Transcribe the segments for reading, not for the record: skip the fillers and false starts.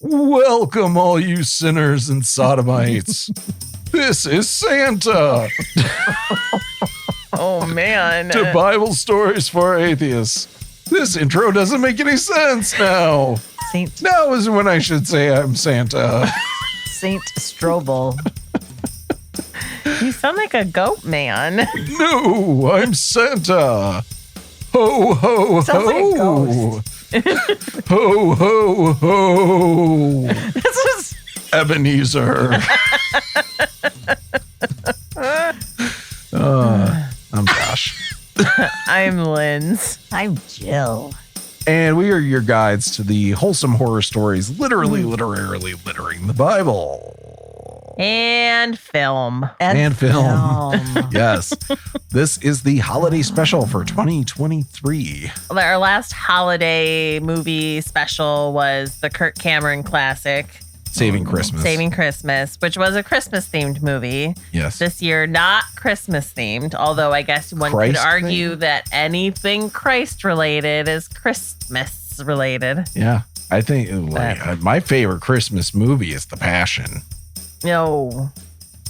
Welcome, all you sinners and sodomites. This is Santa. Oh, man. To Bible Stories for Atheists. This intro doesn't make any sense now. Now is when I should say I'm Santa. Saint Strobel. You sound like a goat man. No, I'm Santa. Ho, ho, Sounds like a ho. ghost. Ho, ho, ho. This is Ebenezer. I'm Josh. I'm Linz. I'm Jill. And we are your guides to the wholesome horror stories, literally littering the Bible. And film. And film. Yes. This is the holiday special for 2023. Our last holiday movie special was the Kirk Cameron classic, Saving Christmas. Saving Christmas, which was a Christmas-themed movie. Yes. This year, not Christmas-themed, although I guess one could argue that anything Christ-related is Christmas-related. Yeah. I think my favorite Christmas movie is The Passion. No.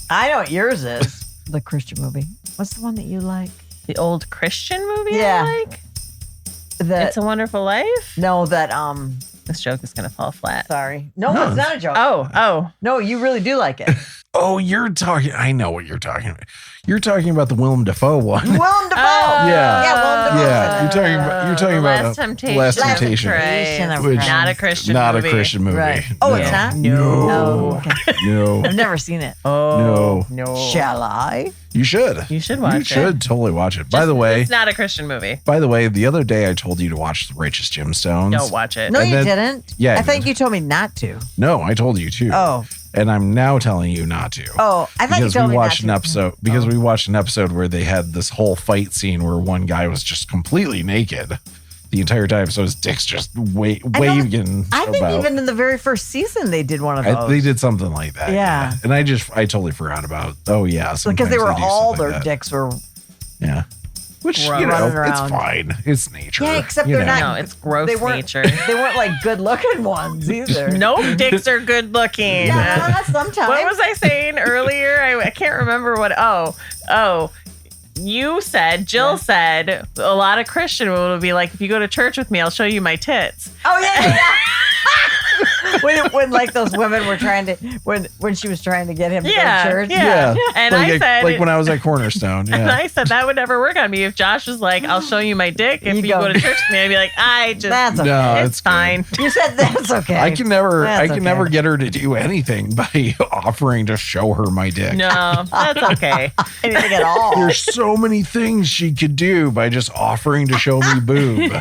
I know what yours is. The Christian movie. What's the one that you like? The old Christian movie Yeah. I like? It's a Wonderful Life? No, that This joke is going to fall flat. sorry. No, it's not a joke. Oh. No, you really do like it. Oh, I know what you're talking about. You're talking about the Willem Dafoe one. Willem Dafoe. Yeah. Willem Dafoe. Yeah, you're talking about Last Temptation. Last Temptation. Which- Not a Christian Not movie. a Christian movie. Right. Oh, No. it's not? No. Oh, okay. No. I've never seen it. Oh. No. Shall I? You should. You should watch it. You should totally watch it. By the way, It's not a Christian movie. the other day I told you to watch The Righteous Gemstones. Don't watch it. No, And you then- didn't. Yeah, I I think did. you told me not to. No, I told you to. Oh. And I'm now telling you not to. Oh, I thought you Because told we me watched an not to. episode. Because we watched an episode where they had this whole fight scene where one guy was just completely naked the entire time, so his dick's just waving. I think about. even in the very first season they did one of those. They did something like that. Yeah. And I totally forgot about. Oh yeah, because sometimes they were do all stuff their like that. dicks were. Yeah. Which Running it's around. fine. It's nature. Yeah, except you they're know. not. No, it's gross They weren't- nature. They weren't like good looking ones either. No dicks are good looking. Yeah, sometimes. What was I saying earlier? I can't remember what. Oh. You said, Jill said, a lot of Christian women will be like, if you go to church with me, I'll show you my tits. Oh yeah. when like those women were trying to when she was trying to get him to go to church. Yeah. And like I said, like when I was at Cornerstone. and Yeah. I said that would never work on me. If Josh was like, I'll show you my dick if you go to church with me, I'd be like, That's okay. No, it's fine. You said that's okay. I can never That's never okay. get her to do anything by offering to show her my dick. No, that's okay. anything at all. There's so many things she could do by just offering to show me boob.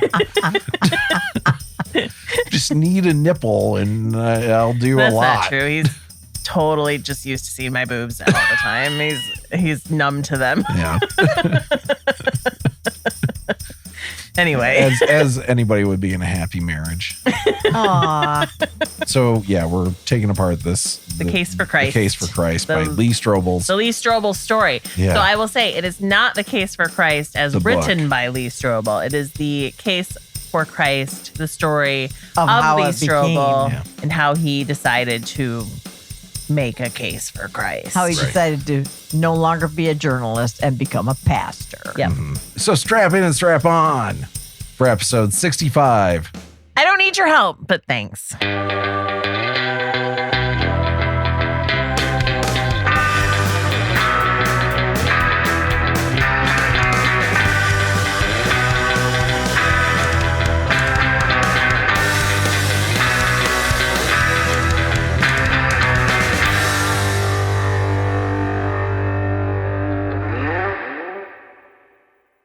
Just need a nipple and I'll do That's a lot. not true. He's totally just used to seeing my boobs all the time. He's numb to them. Yeah. Anyway. As anybody would be in a happy marriage. Aw. So yeah, we're taking apart the Case for Christ. The Case for Christ by The- Lee Strobel's. The Lee Strobel story. Yeah. So I will say it is not the Case for Christ as The written book. by Lee Strobel. It is the Case for Christ, the story Of how Lee it became. Strobel Yeah. and how he decided to make a case for Christ. How he Right. decided to no longer be a journalist and become a pastor. Yep. So strap in and strap on for episode 65. I don't need your help, but thanks.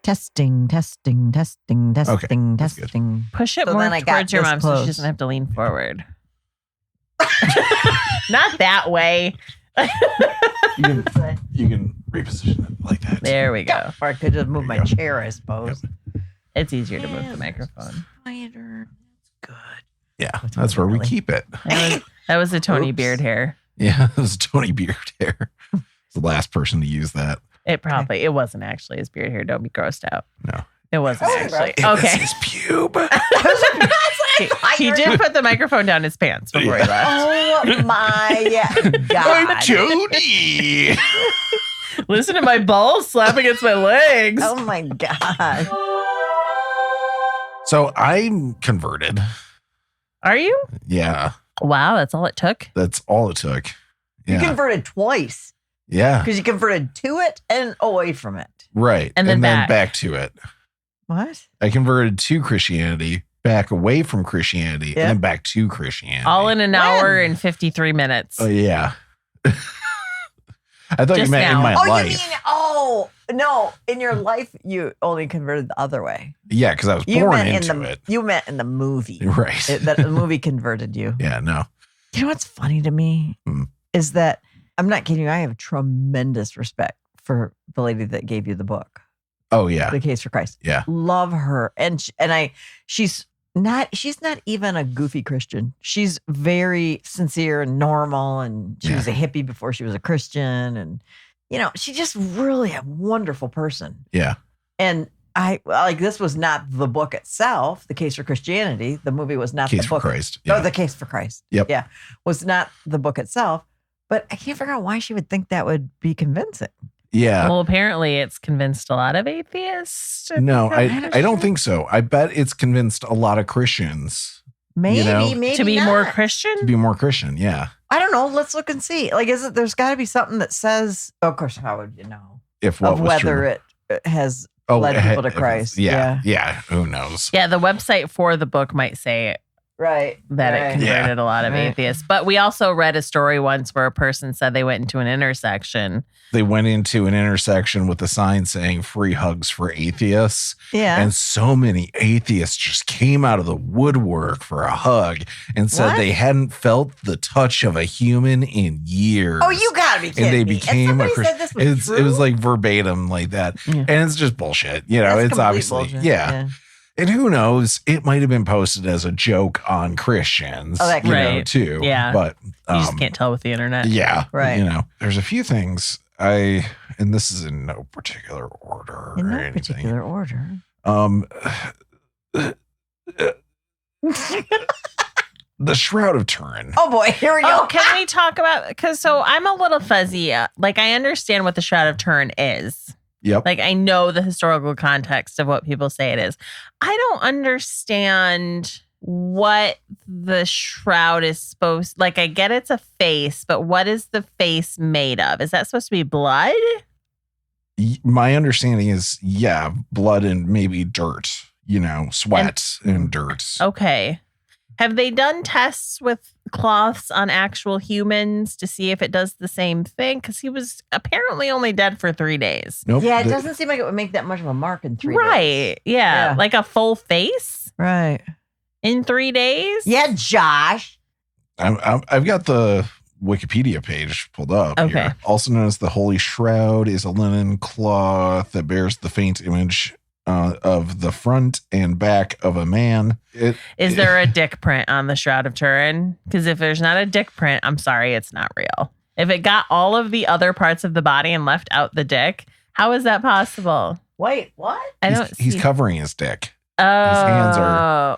Testing. that's Testing. Push it So more then I got towards your this mom so she close. doesn't have to lean forward. Not that way. You can reposition it like that. There we go. Or I could just move There my you go. chair, I suppose. It's easier to move the microphone. Quieter. Good. Yeah, that's where we Really? keep it. That was a Tony Oops. Beard hair. Yeah, it was Tony Beard hair. The last person to use that. It wasn't actually his beard hair. Don't be grossed out. No, It wasn't That was actually. It Okay. was his pube. He did put the microphone down his pants before he left. Oh my I'm God. Jody. Listen to my balls slap against my legs. Oh my God. So I'm converted. Are you? Yeah, Wow, that's all it took. that's all it took. You Yeah, converted twice yeah, because you converted to it and away from it. right. And then back. to it. What? I converted to Christianity, back away from Christianity, Yeah. and then back to Christianity. All in an hour and 53 minutes. Oh yeah. I thought you Just meant now. in my Oh, life. you mean, no. In your life, you only converted the other way. Yeah, because I was You born meant into in the it. You meant in the movie. Right. That the movie converted you. Yeah, no. You know what's funny to me Hmm. is that I'm not kidding you. I have tremendous respect for the lady that gave you the book, Oh yeah. The Case for Christ. Yeah. Love her, and she's not even a goofy Christian. She's very sincere and normal, and she was a hippie before she was a Christian, and she's just really a wonderful person. Yeah. And this was not the book itself, The Case for Christianity. The movie was not Case the for book. Christ. No, Yeah. The Case for Christ. Yep. Yeah. Was not the book itself. But I can't figure out why she would think that would be convincing. Yeah. Well, apparently it's convinced a lot of atheists. to No, become I don't think so. I bet it's convinced a lot of Christians Maybe to be more not. Christian. to be more Christian. Yeah. I don't know. Let's look and see. There's got to be something that says, of course, how would you know? If what Of was whether true. it has Oh, led if people to it's- Christ. Yeah. Yeah. Who knows? Yeah, the website for the book might say Right. that it right. converted a lot of Right. atheists. But we also read a story once where a person said they went into an intersection. They went into an intersection with a sign saying free hugs for atheists. Yeah. And so many atheists just came out of the woodwork for a hug and said What? they hadn't felt the touch of a human in years. Oh, you gotta be kidding And they me. became a somebody Christian. said this was true? It was like verbatim like that. Yeah. And it's just bullshit. You know, That's it's complete obviously, bullshit. yeah. And who knows? It might have been posted as a joke on Christians, Oh, that you could know, Right. too. Yeah. But You just can't tell with the internet. yeah. Right. You know, there's a few things and this is in no particular order. In or no anything. particular order. The Shroud of Turin. Oh boy, here we go. Oh, can we talk about, because I'm a little fuzzy. Like, I understand what the Shroud of Turin is. Yep. Like, I know the historical context of what people say it is. I don't understand what the shroud is supposed, like, I get it's a face, but what is the face made of? Is that supposed to be blood? My understanding is, blood and maybe dirt, sweat and dirt. Okay. Have they done tests with cloths on actual humans to see if it does the same thing? Because he was apparently only dead for 3 days. Nope. Yeah, it doesn't seem like it would make that much of a mark in 3 days. Right. Yeah. Yeah. Like a full face Right. in 3 days? Yeah, Josh. I've got the Wikipedia page pulled up. Okay. Here. Also known as the Holy Shroud, is a linen cloth that bears the faint image of the front and back of a man. Is there a dick print on the Shroud of Turin? Because if there's not a dick print, I'm sorry, it's not real. If it got all of the other parts of the body and left out the dick, how is that possible? Wait, what? I don't He's see. covering his dick. Oh.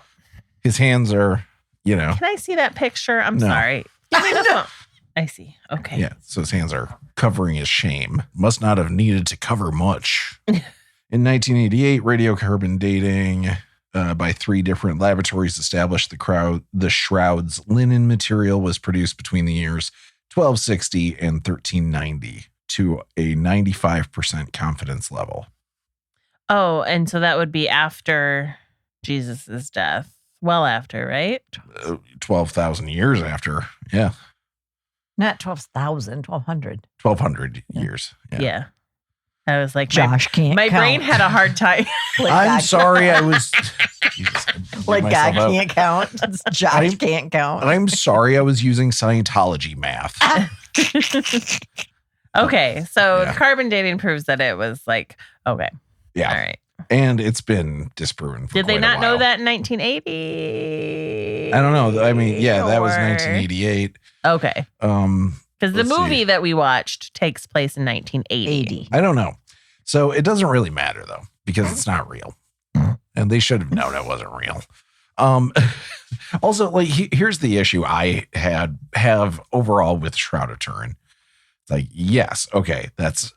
His hands are, Can I see that picture? I'm No. sorry. Give me the phone. I see. Okay. Yeah, so his hands are covering his shame. Must not have needed to cover much. In 1988, radiocarbon dating by 3 different laboratories established the shroud's linen material was produced between the years 1260 and 1390 to a 95% confidence level. Oh, and so that would be after Jesus's death. Well after, right? 12,000 years after. Yeah. Not 12,000, 1,200. 1,200 years. Yeah. I was like, Josh can't my count. brain had a hard time. Like I'm God- sorry I was... Jesus, I beat Like God myself up. can't count. Josh can't count. I'm sorry I was using Scientology math. Okay. So Yeah. carbon dating proves that it was like, okay. Yeah. All right. And it's been disproven for Did they quite a not know while. that in 1980? I don't know. I mean, yeah, that was Or- 1988. Okay. Because the Let's see. movie that we watched takes place in 1980. 80. I don't know. So it doesn't really matter though, because it's not real. And they should have known it wasn't real. Also, like, here's the issue I have overall with Shroud of Turin. It's like, yes, okay, that's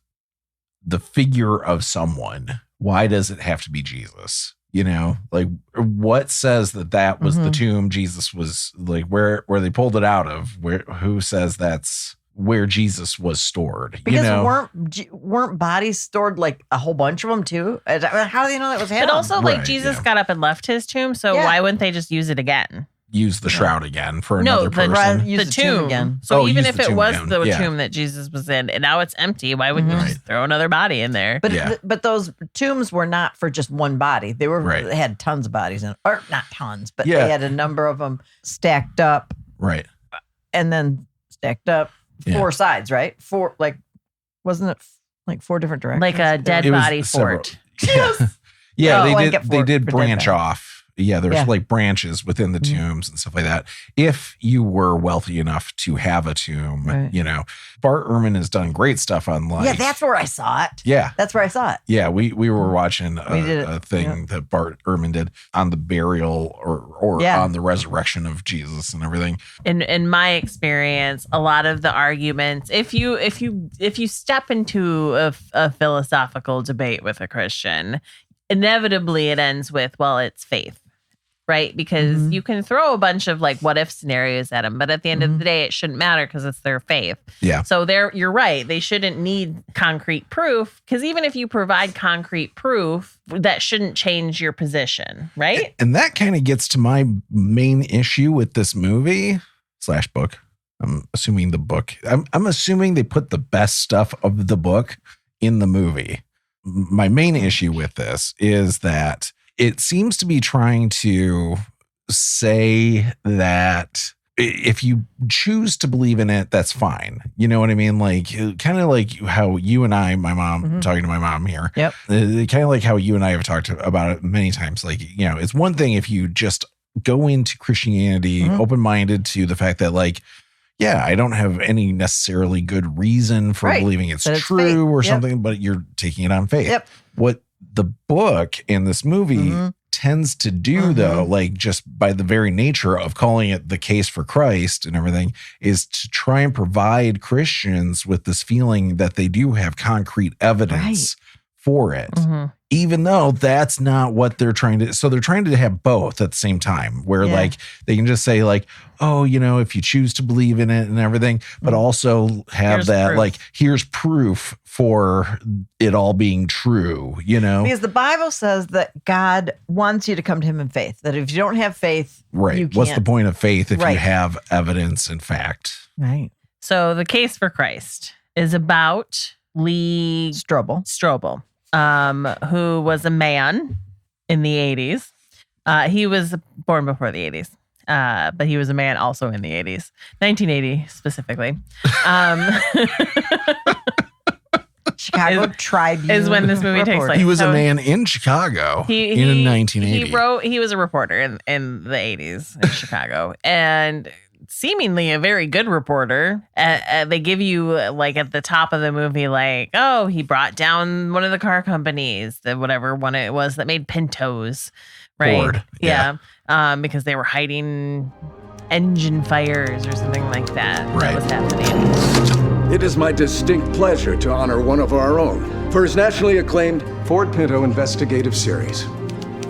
the figure of someone. Why does it have to be Jesus? You know, like, what says that was the tomb Jesus was, like, where they pulled it out of? Who says that's where Jesus was stored? Because you know? weren't bodies stored, like, a whole bunch of them too? How do you know that was him? But also, like, Right, Jesus yeah. got up and left his tomb, so why wouldn't they just use it again? Use the shroud again for another person. Use the tomb again. So even use if the it tomb was again. the Yeah. tomb that Jesus was in, and now it's empty, why wouldn't you just throw another body in there? But Yeah. but those tombs were not for just one body. They had tons of bodies in, or not tons, but they had a number of them stacked up, Right. and then stacked up four sides, right? Wasn't it like four different directions? Like a dead It was body several- fort. Yeah, Oh, I they get did. They for did dead branch body. off. Yeah, there's like branches within the tombs and stuff like that. If you were wealthy enough to have a tomb, you know, Bart Ehrman has done great stuff on, like, Yeah, that's where I saw it. Yeah, That's where I saw it. yeah. We were watching did it. a thing that Bart Ehrman did on the burial or on the resurrection of Jesus and everything. In my experience, a lot of the arguments, if you step into a philosophical debate with a Christian, inevitably it ends with, well, it's faith, right? Because you can throw a bunch of, like, what if scenarios at them, but at the end of the day, it shouldn't matter because it's their faith. Yeah. So you're right. They shouldn't need concrete proof, because even if you provide concrete proof, that shouldn't change your position, right? And that kind of gets to my main issue with this movie / book. I'm assuming the book. I'm assuming they put the best stuff of the book in the movie. My main issue with this is that it seems to be trying to say that if you choose to believe in it, that's fine. You know what I mean? Like, kind of like how you and I, my mom, talking to my mom here. Yep. Kind of like how you and I have talked about it many times. Like, you know, it's one thing if you just go into Christianity open-minded to the fact that, like, yeah, I don't have any necessarily good reason for believing it's true or something, but you're taking it on faith. Yep. What the book and this movie tends to do, though, like, just by the very nature of calling it the case for Christ and everything, is to try and provide Christians with this feeling that they do have concrete evidence for it. Even though that's not what they're trying to. So they're trying to have both at the same time, where like they can just say, like, oh, you know, if you choose to believe in it and everything, but also have Here's that proof. like, here's proof for it all being true, you know? Because the Bible says that God wants you to come to him in faith. That if you don't have faith, you What's the can't. point of faith if you have evidence and fact? Right. So the case for Christ is about Lee Strobel, who was a man in the 80s. He was born before the 80s, but he was a man also in the 80s, 1980 specifically. Chicago Tribune is when this movie takes place. He was So a man in Chicago in 1980. He was a reporter in the 80s in Chicago, and seemingly a very good reporter. They give you, like, at the top of the movie, like, oh, he brought down one of the car companies, whatever one it was that made Pintos, right? Ford, yeah. Because they were hiding engine fires or something like that. Right. That was happening. It is my distinct pleasure to honor one of our own for his nationally acclaimed Ford Pinto investigative series.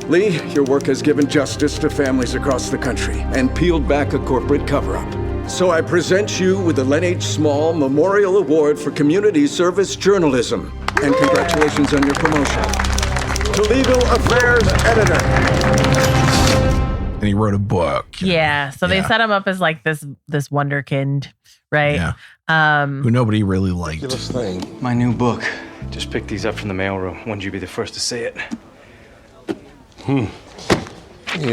Lee, your work has given justice to families across the country and peeled back a corporate cover-up. So I present you with the Len H. Small Memorial Award for Community Service Journalism. And congratulations on your promotion to Legal Affairs Editor. And he wrote a book. Yeah. So they set him up as, like, this wonderkind, right? Yeah. Who nobody really liked. Thing. My new book. Just picked these up from the mailroom. When'd you be the first to see it? Yeah,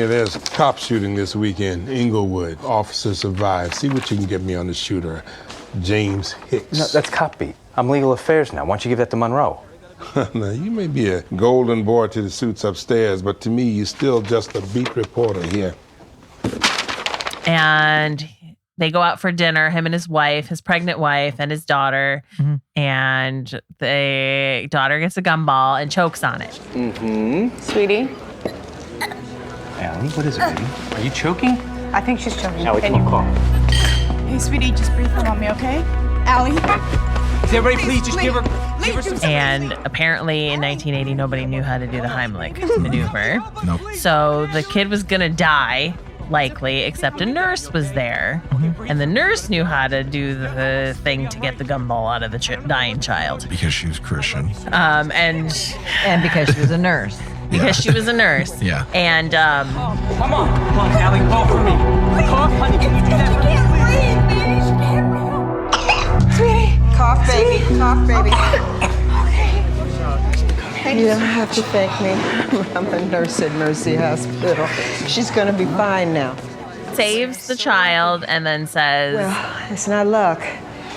there's a cop shooting this weekend, Inglewood. Officer survived. See what you can get me on the shooter, James Hicks. No, that's cop beat. I'm legal affairs now. Why don't you give that to Monroe? Now, you may be a golden boy to the suits upstairs, but to me, you're still just a beat reporter here. And they go out for dinner, him and his wife, his pregnant wife, and his daughter. And the daughter gets a gumball and chokes on it. Sweetie, Allie, what is it, baby? Are you choking? I think she's choking. Allie, Can come you on, call. Hey, sweetie, just breathe for mommy, okay? Allie. Everybody, please, just give her some. And apparently in 1980, nobody knew how to do the Heimlich maneuver. Nope. So the kid was going to die, likely, except a nurse was there. And the nurse knew how to do the thing to get the gumball out of the dying child. Because she was Christian. And because she was a nurse. because she was a nurse. Yeah. And Come on, Allie, call for me. Cough, honey, can you do that for me? Sweetie. Cough, baby. Cough, baby. You don't have to thank me. I'm a nurse at Mercy Hospital. She's going to be fine now. saves the child and then says, Well, it's not luck.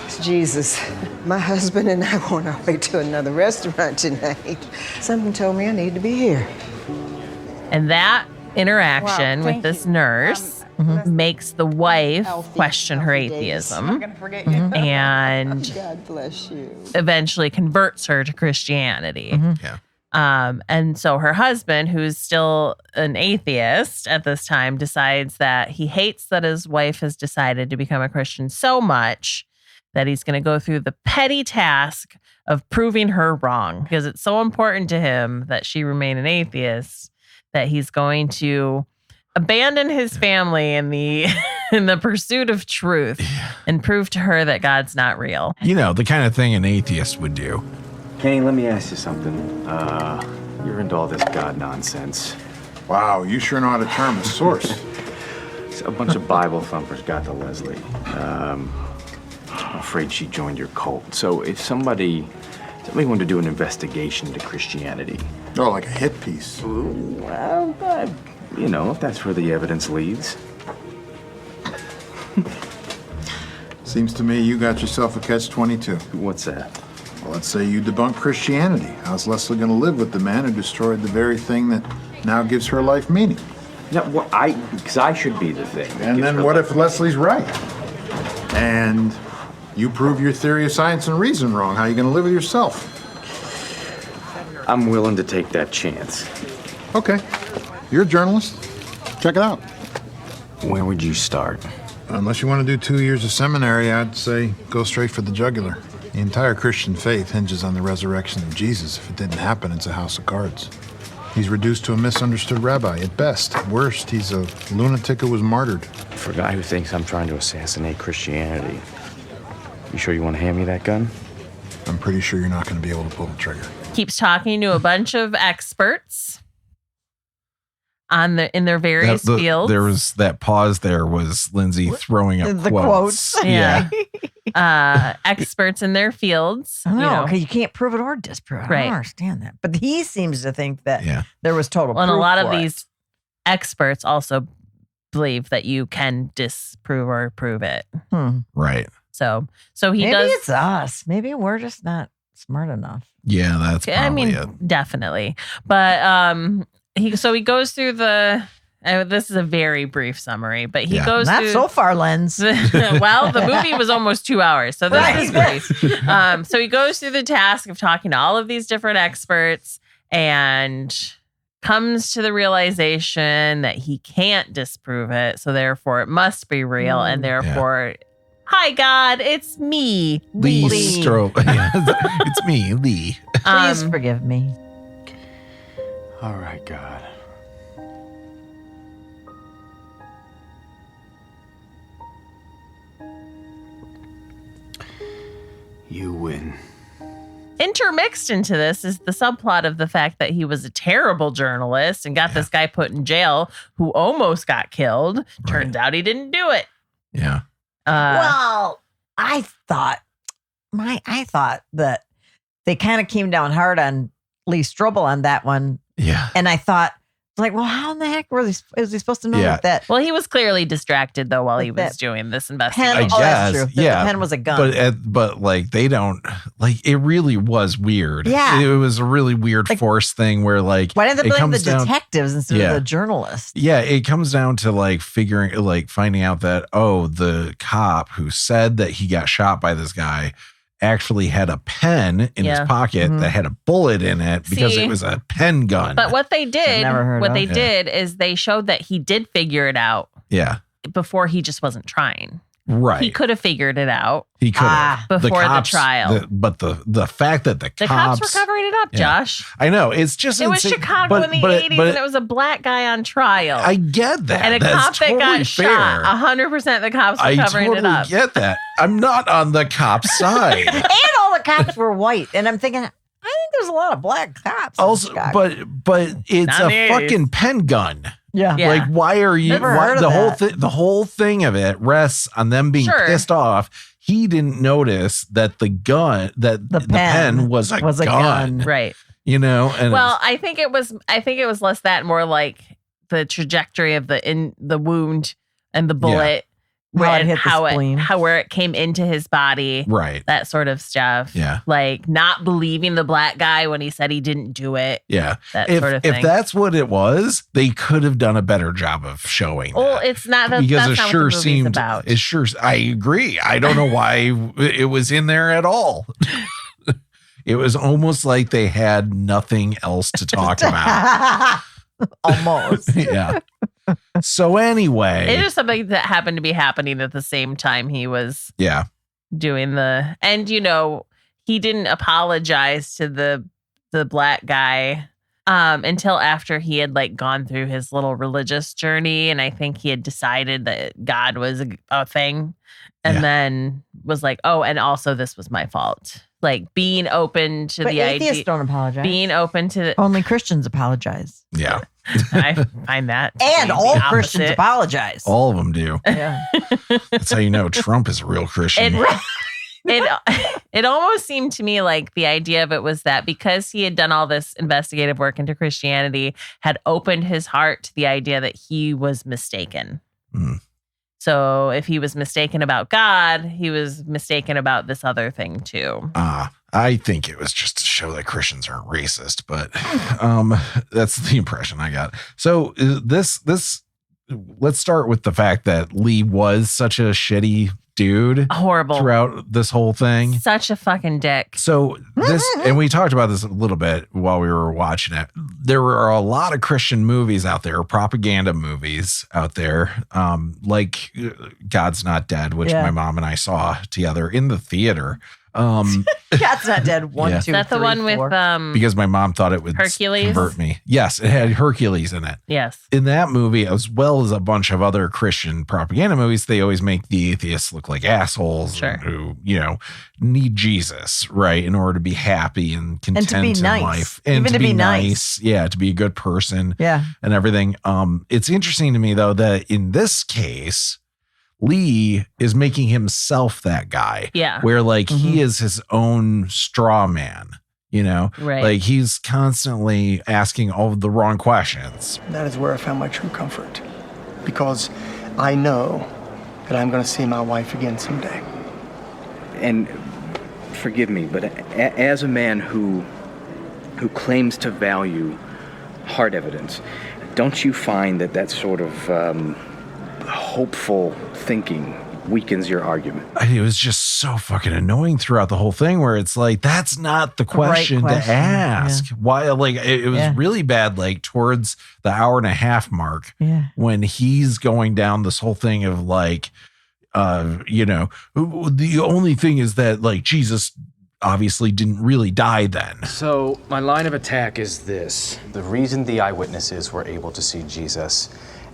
It's Jesus. My husband and I were on our way to another restaurant tonight. Something told me I need to be here. and that interaction Wow, with thank this you. nurse makes the wife question her healthy days. atheism I'm gonna forget you. and God bless you. eventually converts her to Christianity. Yeah. And so her husband, who's still an atheist at this time, decides that he hates that his wife has decided to become a Christian so much that he's going to go through the petty task of proving her wrong because it's so important to him that she remain an atheist that he's going to abandon his family in the in the pursuit of truth and prove to her that God's not real. You know, the kind of thing an atheist would do. Kenny, let me ask you something. You're into all this God nonsense. Wow, you sure know how to term a source. A bunch of Bible thumpers got to Leslie. I'm afraid she joined your cult. So if somebody wanted to do an investigation into Christianity. Oh, like a hit piece. Well, if that's where the evidence leads. Seems to me you got yourself a catch-22. What's that? Well, let's say you debunk Christianity. How's Leslie going to live with the man who destroyed the very thing that now gives her life meaning? No, well, because I should be the thing. And then what if Leslie's right? And you prove your theory of science and reason wrong. How are you going to live with yourself? I'm willing to take that chance. Okay. You're a journalist. Check it out. Where would you start? Unless you want to do 2 years of seminary, I'd say go straight for the jugular. The entire Christian faith hinges on the resurrection of Jesus. If it didn't happen, it's a house of cards. He's reduced to a misunderstood rabbi at best. At worst, he's a lunatic who was martyred. For a guy who thinks I'm trying to assassinate Christianity, you sure you want to hand me that gun? I'm pretty sure you're not going to be able to pull the trigger. Keeps talking to a bunch of experts in their various fields. There was that pause. There was Lindsay throwing up The quotes. Yeah. Experts in their fields. I know, you know. because you can't prove it or disprove it. I Right. don't understand that. But he seems to think that Yeah. there was total Well, and a proof lot of for it. these experts also believe that you can disprove or prove it. Right. So he Maybe does. it's us. Maybe we're just not smart enough. Yeah, that's probably I mean, it. definitely. But he goes through the. This is a very brief summary, but he goes Not through. so far, Lens. Well, the movie was almost 2 hours, so this is brief. So he goes through the task of talking to all of these different experts and comes to the realization that he can't disprove it, so therefore it must be real, and therefore, hi God, it's me, Lee Lee. Strobel. Yeah, it's me, Lee. Please forgive me. All right, God. You win. Intermixed into this is the subplot of the fact that he was a terrible journalist and got this guy put in jail who almost got killed. Turns out he didn't do it. Yeah. Well, I thought that they kind of came down hard on Lee Strobel on that one. Yeah. And I thought, like, well, how in the heck was he supposed to know that? Well, he was clearly distracted though while he was that doing this Pen, investigation. that's guess, true. yeah. The pen was a gun. But like they don't like it. Really was weird. Yeah. It was a really weird force thing where like Why did they it blame the comes down- detectives instead of the journalists? Yeah, it comes down to finding out that the cop who said that he got shot by this guy actually had a pen in his pocket that had a bullet in it because it was a pen gun. But what they did, they did is they showed that he did figure it out. Yeah. Before he just wasn't trying. Right. He could have figured it out. He could have. Before the trial. But the fact that the cops were covering it up, Josh. I know. It's just It was Chicago in the 80s and it was a black guy on trial. I get that. And a cop that got shot. 100% the cops were covering it up. I totally get that. I'm not on the cop's side. And all the cops were white. And I'm thinking, I think there's a lot of black cops. Also, but it's a fucking pen gun. Yeah. Like, why are you? The whole thing of it rests on them being pissed off. He didn't notice that the pen was a gun. Right. You know. And well, I think it was less that, more like the trajectory of the wound and the bullet. Where it came into his body. Right. That sort of stuff. Yeah. Like not believing the black guy when he said he didn't do it. Yeah. That sort of thing. If that's what it was, they could have done a better job of showing well, it's not that because that's it not sure what the movie's seemed about. it sure I agree. I don't know why it was in there at all. It was almost like they had nothing else to talk about. Almost. Yeah. So anyway, it is something that happened to be happening at the same time he was doing and he didn't apologize to the black guy until after he had like gone through his little religious journey, and I think he had decided that God was a thing, and then was like, oh, and also this was my fault. Like being open to the idea. Atheists don't apologize. Being open to only Christians apologize. Yeah. I find that. And all Christians apologize. All of them do. Yeah. That's how you know Trump is a real Christian. It almost seemed to me like the idea of it was that because he had done all this investigative work into Christianity, had opened his heart to the idea that he was mistaken. Mm. So if he was mistaken about God, he was mistaken about this other thing too. I think it was just to show that Christians aren't racist, but that's the impression I got. So this let's start with the fact that Lee was such a shitty dude. Horrible. Throughout this whole thing. Such a fucking dick. So and we talked about this a little bit while we were watching it. There are a lot of Christian movies out there, propaganda movies out there, like God's Not Dead, which my mom and I saw together in the theater. God's Not Dead 1, 2, Is that the 3, one 4. with because my mom thought it would Hercules? Convert me. Yes, it had Hercules in it. Yes. In that movie, as well as a bunch of other Christian propaganda movies, they always make the atheists look like assholes who, need Jesus, right, in order to be happy and content to be in nice. life. And even to be nice. Yeah, to be a good person. Yeah. And everything. It's interesting to me, though, that in this case, Lee is making himself that guy. Yeah. Where he is his own straw man, Right. Like he's constantly asking all of the wrong questions. That is where I found my true comfort, because I know that I'm going to see my wife again someday. And forgive me, but as a man who claims to value hard evidence, don't you find that sort of hopeful thinking weakens your argument? It was just so fucking annoying throughout the whole thing, where it's like, that's not the question, right to ask. Yeah. Why? Like it was really bad, like towards the hour and a half mark, when he's going down this whole thing of like, the only thing is that like Jesus obviously didn't really die then. So my line of attack is this. The reason the eyewitnesses were able to see Jesus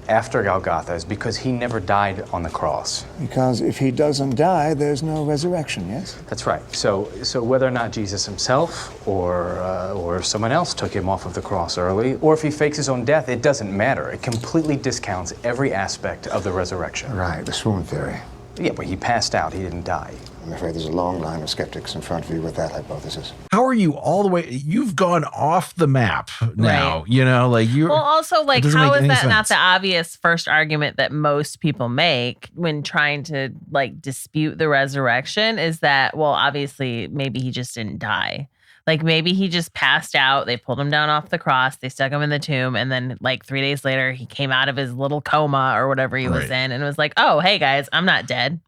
after Golgotha is because he never died on the cross. Because if he doesn't die, there's no resurrection, yes? That's right. So whether or not Jesus himself or someone else took him off of the cross early, or if he fakes his own death, it doesn't matter. It completely discounts every aspect of the resurrection. Right, the swoon theory. Yeah, but he passed out. He didn't die. I'm afraid there's a long line of skeptics in front of you with that hypothesis. How are you all the way? You've gone off the map now, you're. Well, also, like, how is that sense. not the obvious first argument that most people make when trying to, like, dispute the resurrection? Is that, well, obviously, maybe he just didn't die. Like, maybe he just passed out. They pulled him down off the cross. They stuck him in the tomb. And then, like, 3 days later, he came out of his little coma or whatever he was in and was like, oh, hey, guys, I'm not dead.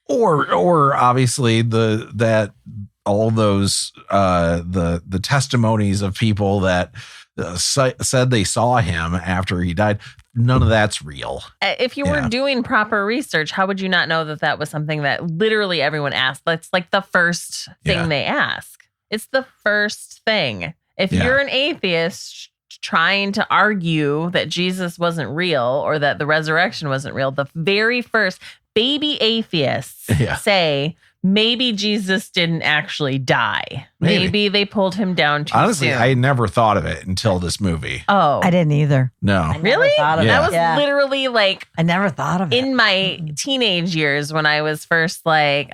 Or obviously the testimonies of people that said they saw him after he died. None of that's real. If you were doing proper research, how would you not know that that was something that literally everyone asked? That's like the first thing they ask. It's the first thing. If you're an atheist trying to argue that Jesus wasn't real or that the resurrection wasn't real, the very first baby atheists say, maybe Jesus didn't actually die. Maybe they pulled him down too Honestly, soon. I never thought of it until this movie. Oh. I didn't either. No. Really? Thought of That it. was literally like I never thought of it. in my teenage years when I was first like,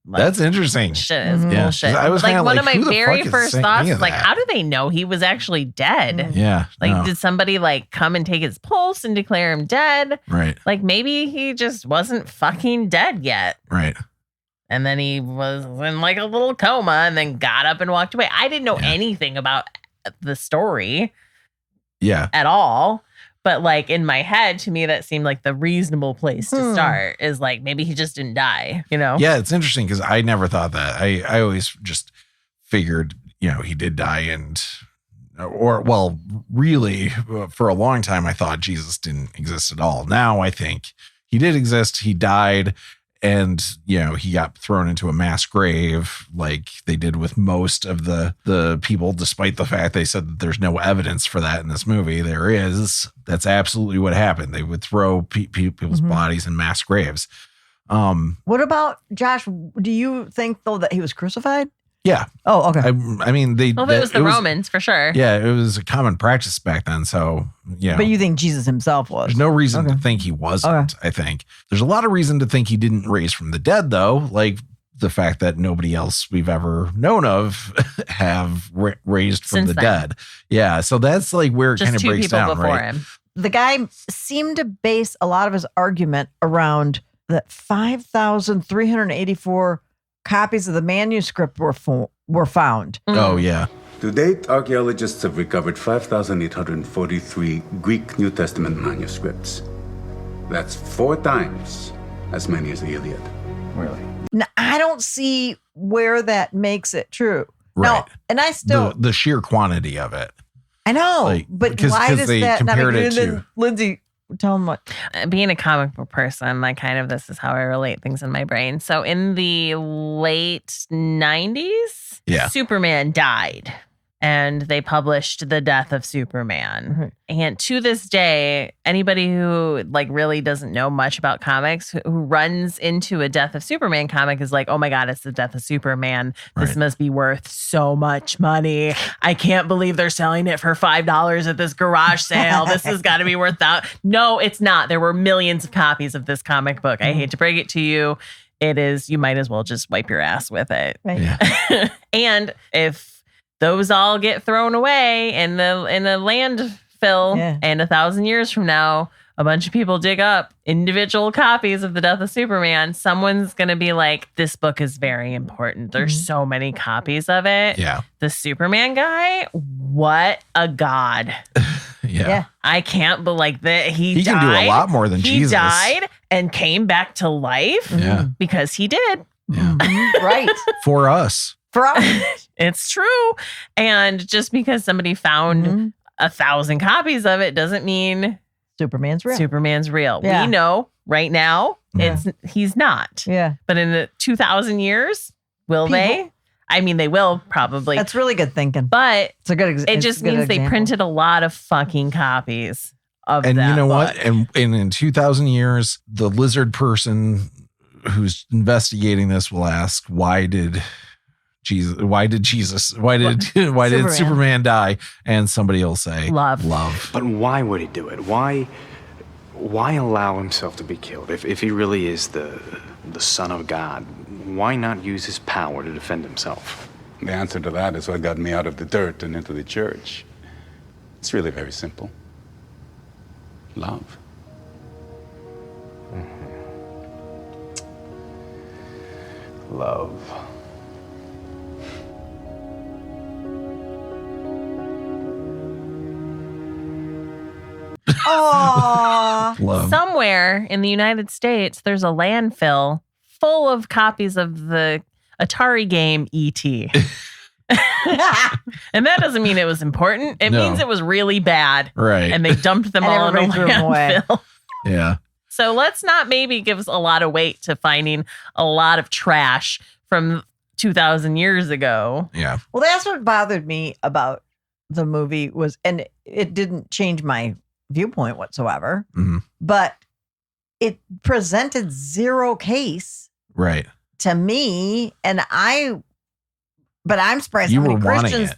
That's interesting. Shit is bullshit. I was like kinda one like, of who my the very fuck is first saying thoughts was that? like, how do they know he was actually dead? Yeah. Like, did somebody like come and take his pulse and declare him dead? Right. Like maybe he just wasn't fucking dead yet. Right. And then he was in like a little coma and then got up and walked away. I didn't know anything about the story at all. But like in my head, to me, that seemed like the reasonable place to start is like, maybe he just didn't die, you know? Yeah, it's interesting because I never thought that. I always just figured, he did die really for a long time, I thought Jesus didn't exist at all. Now I think he did exist. He died. And, he got thrown into a mass grave like they did with most of the people, despite the fact they said that there's no evidence for that in this movie. There is. That's absolutely what happened. They would throw people's bodies in mass graves. What about, Josh, do you think, though, that he was crucified? Yeah. Oh, okay. I mean, it was the Romans for sure. Yeah, it was a common practice back then. So, But you think Jesus himself was? There's no reason to think he wasn't, I think. There's a lot of reason to think he didn't raise from the dead, though. Like the fact that nobody else we've ever known of have raised from the dead. Yeah, so that's like where it kind of breaks down, right? Him. The guy seemed to base a lot of his argument around that 5,384 copies of the manuscript were found. Oh, yeah. To date, archaeologists have recovered 5,843 Greek New Testament manuscripts. That's 4 times as many as the Iliad. Really? Now, I don't see where that makes it true. Right. No, and I still... The sheer quantity of it. I know, but why does they that not compared make it to... Lindsay, tell them what. Being a comic book person, like this is how I relate things in my brain. So in the late 90s, Superman died. And they published The Death of Superman. And to this day, anybody who really doesn't know much about comics, who runs into a Death of Superman comic is like, oh my God, it's The Death of Superman. This must be worth so much money. I can't believe they're selling it for $5 at this garage sale. This has got to be worth that. No, it's not. There were millions of copies of this comic book. I hate to break it to you. It is, you might as well just wipe your ass with it. Right. Yeah. And if those all get thrown away in the landfill, and 1,000 years from now, a bunch of people dig up individual copies of The Death of Superman. Someone's going to be like, this book is very important. There's so many copies of it. Yeah. The Superman guy, what a god. Yeah. I can't believe that he died. Can do a lot more than Jesus. He died and came back to life because he did. Yeah. Right. For us. It's true. And just because somebody found 1,000 copies of it doesn't mean Superman's real. Superman's real. Yeah. We know right now he's not. Yeah. But in the 2,000 years, will they? I mean, they will probably. That's really good thinking. But it's a good it just means they printed a lot of fucking copies of and that you know book. what? And in 2,000 years, the lizard person who's investigating this will ask, why did Superman die? And somebody will say love. But why would he do it? Why allow himself to be killed? If he really is the son of God, why not use his power to defend himself? The answer to that is what got me out of the dirt and into the church. It's really very simple. Love. Love. Aww. Love. somewhere in the United States, there's a landfill full of copies of the Atari game E.T. And that doesn't mean it was important. It means it was really bad. Right. And they dumped them all in a landfill. Yeah. So let's not maybe give us a lot of weight to finding a lot of trash from 2,000 years ago. Yeah. Well, that's what bothered me about the movie was, and it didn't change my viewpoint whatsoever, but it presented zero case Right. to me. And but I'm surprised You how many were wanting Christians. it.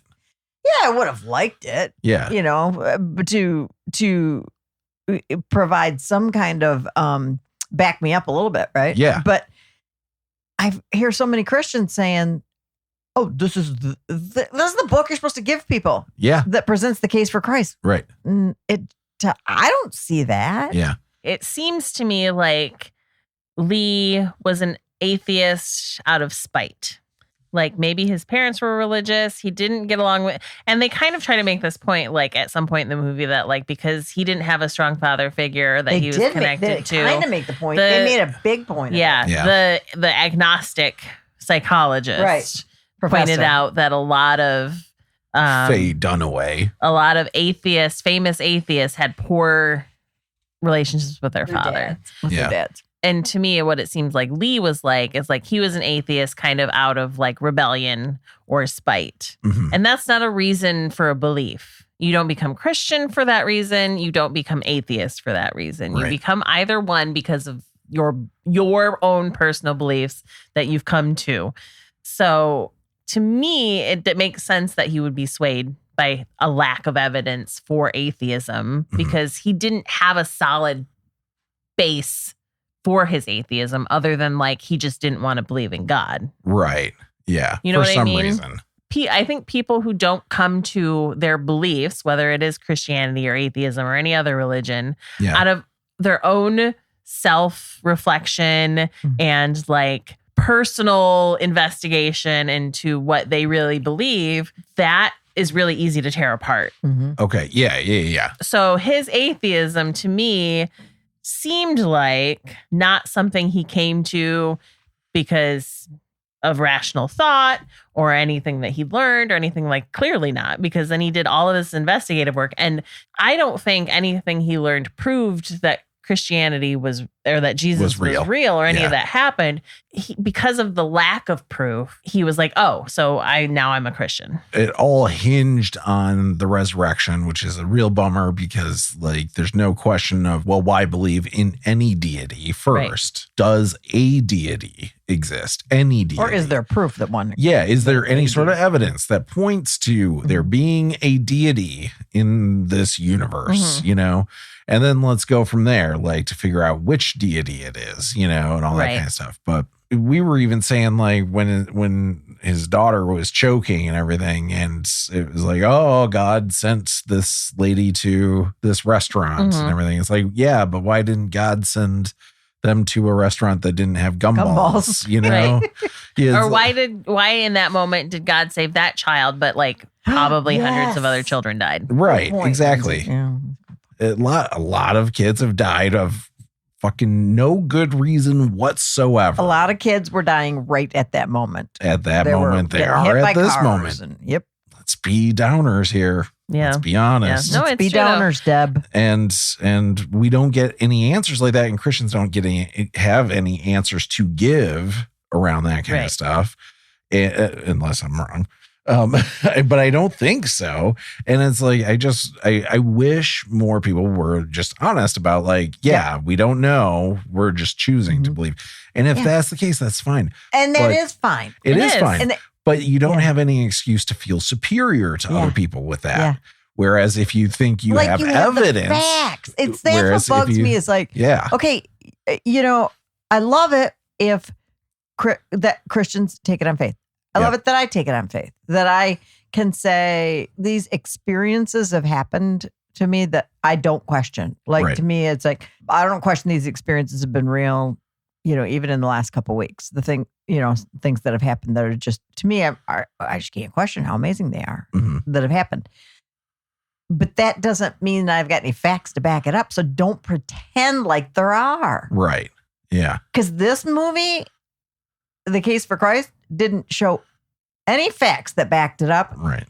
Yeah, I would have liked it. Yeah. You know, but to provide some kind of back me up a little bit, right? Yeah. But I hear so many Christians saying, "Oh, this is this is the book you're supposed to give people." Yeah. That presents the case for Christ. Right. I don't see that. Yeah. It seems to me like Lee was an atheist out of spite. Like maybe his parents were religious. He didn't get along with, and they kind of try to make this point, like at some point in the movie, that like because he didn't have a strong father figure that he was connected to. Kind of make the point. They made a big point. Of it. The agnostic psychologist pointed out that a lot of Faye Dunaway, a lot of atheists, famous atheists, had poor relationships with their father. Their dads. And to me, what it seems like Lee was like is like he was an atheist kind of out of like rebellion or spite. And that's not a reason for a belief. You don't become Christian for that reason. You don't become atheist for that reason. You become either one because of your own personal beliefs that you've come to. So to me, it makes sense that he would be swayed by a lack of evidence for atheism because he didn't have a solid base for his atheism other than like he just didn't want to believe in God. Right. Yeah. You know for what some I mean? reason. I think people who don't come to their beliefs, whether it is Christianity or atheism or any other religion, out of their own self-reflection and like personal investigation into what they really believe, that is really easy to tear apart. Okay. Yeah. So his atheism to me seemed like not something he came to because of rational thought or anything that he learned or anything, like clearly not, because then he did all of this investigative work. And I don't think anything he learned proved that Christianity was, or that Jesus was real or any of that happened. Because of the lack of proof, he was like, oh, so now I'm a Christian. It all hinged on the resurrection, which is a real bummer because like there's no question of, well, why believe in any deity first? Does a deity exist? Any deity? Or is there proof that one? Yeah. Is there any sort of evidence that points to there being a deity in this universe, you know? And then let's go from there, like to figure out which deity it is, you know, and all that kind of stuff. But we were even saying like when his daughter was choking and everything, and it was like, oh, God sent this lady to this restaurant and everything. It's like, yeah, but why didn't God send them to a restaurant that didn't have gumballs, you know? Or why in that moment did God save that child, but like probably hundreds of other children died? Right, exactly. Yeah. A lot of kids have died of fucking no good reason whatsoever. A lot of kids were dying right at that moment. At that moment, they are at this moment. Yep. Let's be downers here. Yeah. Let's be honest. Yeah. No, Let's be downers, Deb. And we don't get any answers like that, and Christians don't have any answers to give around that kind of stuff, unless I'm wrong. But I don't think so. And it's like, I wish more people were just honest about like, we don't know. We're just choosing to believe. And if that's the case, that's fine. And that is fine. It is fine. But you don't have any excuse to feel superior to other Yeah. people with that. Yeah. Whereas if you think you Like have you have the evidence. facts. That's what bugs me is like, okay, you know, I love it if that Christians take it on faith. I love it that I take it on faith, that I can say these experiences have happened to me that I don't question. Like to me, it's like, I don't question these experiences have been real, you know, even in the last couple of weeks. The thing, you know, things that have happened that are just, to me, I just can't question how amazing they are that have happened. But that doesn't mean that I've got any facts to back it up. So don't pretend like there are. Right. Yeah. Because this movie, The Case for Christ, didn't show any facts that backed it up. Right.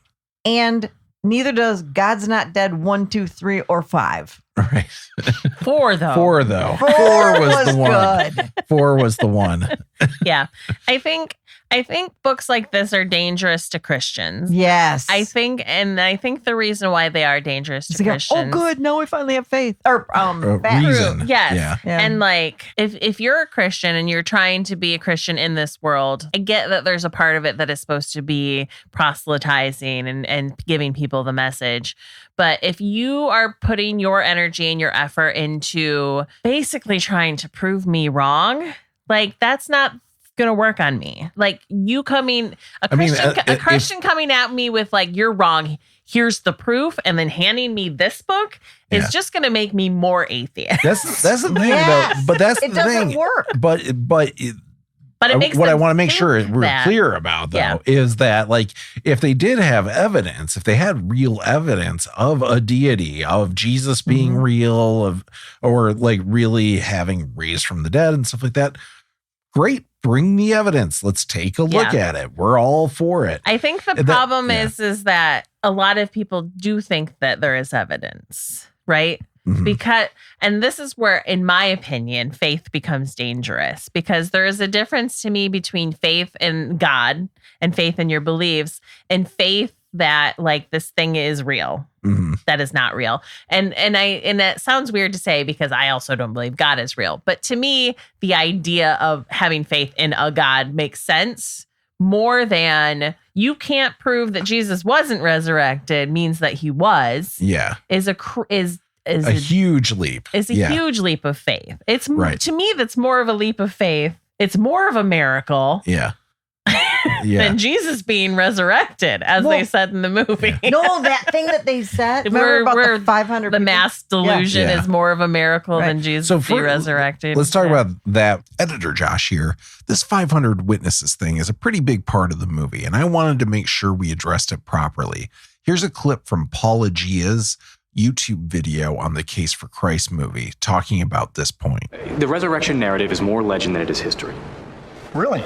And neither does God's Not Dead 1, 2, 3, or 5. Right. 4 though. 4 though. 4 was the one. Good. 4 was the one. Yeah. I think books like this are dangerous to Christians. Yes. I think the reason why they are dangerous to Christians. Oh, good. Now we finally have faith. Or reason. Yes. Yeah. And like, if you're a Christian and you're trying to be a Christian in this world, I get that there's a part of it that is supposed to be proselytizing and giving people the message. But if you are putting your energy and your effort into basically trying to prove me wrong, like that's not going to work on me. Like you coming, a Christian coming at me with like, you're wrong, here's the proof, and then handing me this book is just going to make me more atheist. That's the thing though. But that's the thing. It doesn't work. But it makes what I them want to make sure think we're that. clear about though is that like if they did have evidence, if they had real evidence of a deity, of Jesus being real, or like really having raised from the dead and stuff like that, great. Bring the evidence. Let's take a look at it. We're all for it. I think the problem is that a lot of people do think that there is evidence, right? Because, and this is where, in my opinion, faith becomes dangerous, because there is a difference to me between faith in God and faith in your beliefs and faith that like this thing is real. That is not real. And that sounds weird to say because I also don't believe God is real. But to me, the idea of having faith in a God makes sense more than you can't prove that Jesus wasn't resurrected means that he was. Yeah. Is a huge leap. Is a huge leap of faith. It's to me, that's more of a leap of faith. It's more of a miracle. Yeah. Than Jesus being resurrected, as they said in the movie. No, that thing that they said. Remember about the 500 the people? mass delusion is more of a miracle than Jesus being resurrected. Let's talk about that. Editor Josh here. This 500 witnesses thing is a pretty big part of the movie, and I wanted to make sure we addressed it properly. Here's a clip from Paula Gia's YouTube video on the Case for Christ movie talking about this point. The resurrection narrative is more legend than it is history. Really?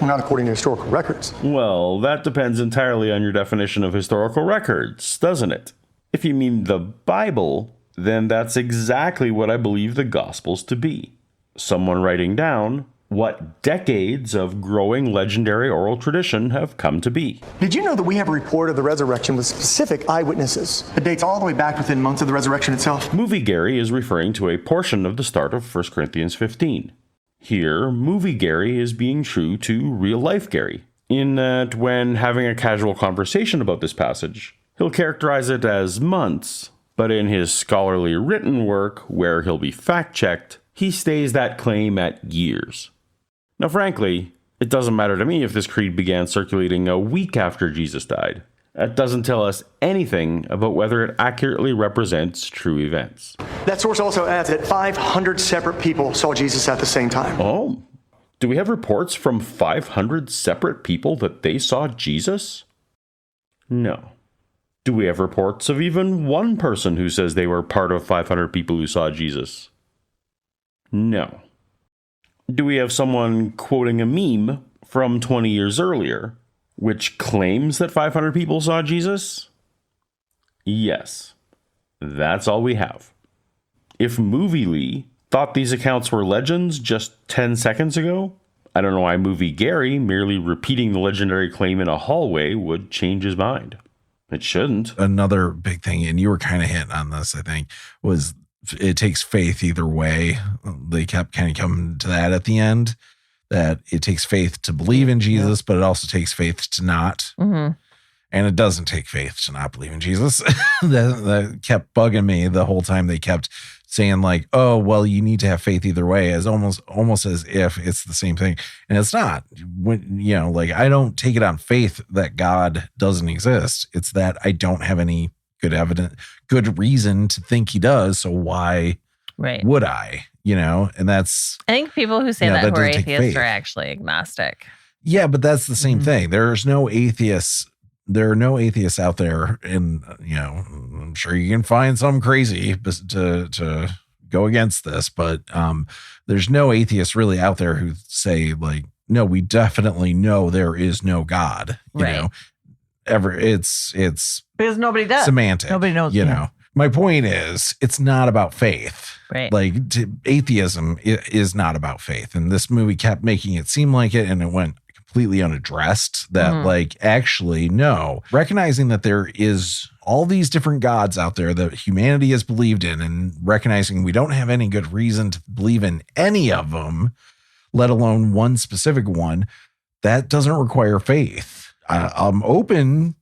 Not according to historical records. Well, that depends entirely on your definition of historical records, doesn't it? If you mean the Bible, then that's exactly what I believe the Gospels to be. Someone writing down what decades of growing legendary oral tradition have come to be. Did you know that we have a report of the resurrection with specific eyewitnesses? It dates all the way back within months of the resurrection itself. Movie Gary is referring to a portion of the start of 1 Corinthians 15. Here, Movie Gary is being true to real-life Gary, in that when having a casual conversation about this passage, he'll characterize it as months, but in his scholarly written work, where he'll be fact-checked, he stays that claim at years. Now, frankly, it doesn't matter to me if this creed began circulating a week after Jesus died. That doesn't tell us anything about whether it accurately represents true events. That source also adds that 500 separate people saw Jesus at the same time. Oh, do we have reports from 500 separate people that they saw Jesus? No. Do we have reports of even one person who says they were part of 500 people who saw Jesus? No. Do we have someone quoting a meme from 20 years earlier, which claims that 500 people saw Jesus? Yes. That's all we have. If Movie Lee thought these accounts were legends just 10 seconds ago, I don't know why Movie Gary merely repeating the legendary claim in a hallway would change his mind. It shouldn't. Another big thing, and you were kind of hitting on this, I think, was it takes faith either way. They kept kind of coming to that at the end, that it takes faith to believe in Jesus, but it also takes faith to not. And it doesn't take faith to not believe in Jesus. that kept bugging me the whole time. They kept saying like, oh, well, you need to have faith either way, as almost as if it's the same thing. And it's not. When, you know, like I don't take it on faith that God doesn't exist. It's that I don't have any good reason to think he does. So why would I? You know, and that's. I think people who say that who are atheists are actually agnostic. Yeah, but that's the same thing. There's no atheists there are no atheists out there, and I'm sure you can find some crazy to go against this, but there's no atheists really out there who say like, no, we definitely know there is no God. You know, it's because nobody does. Semantic. Nobody knows. You know, my point is, it's not about faith. Right. Like atheism is not about faith, and this movie kept making it seem like it, and it went completely unaddressed that like, actually, no, recognizing that there is all these different gods out there that humanity has believed in, and recognizing we don't have any good reason to believe in any of them, let alone one specific one, that doesn't require faith. I'm open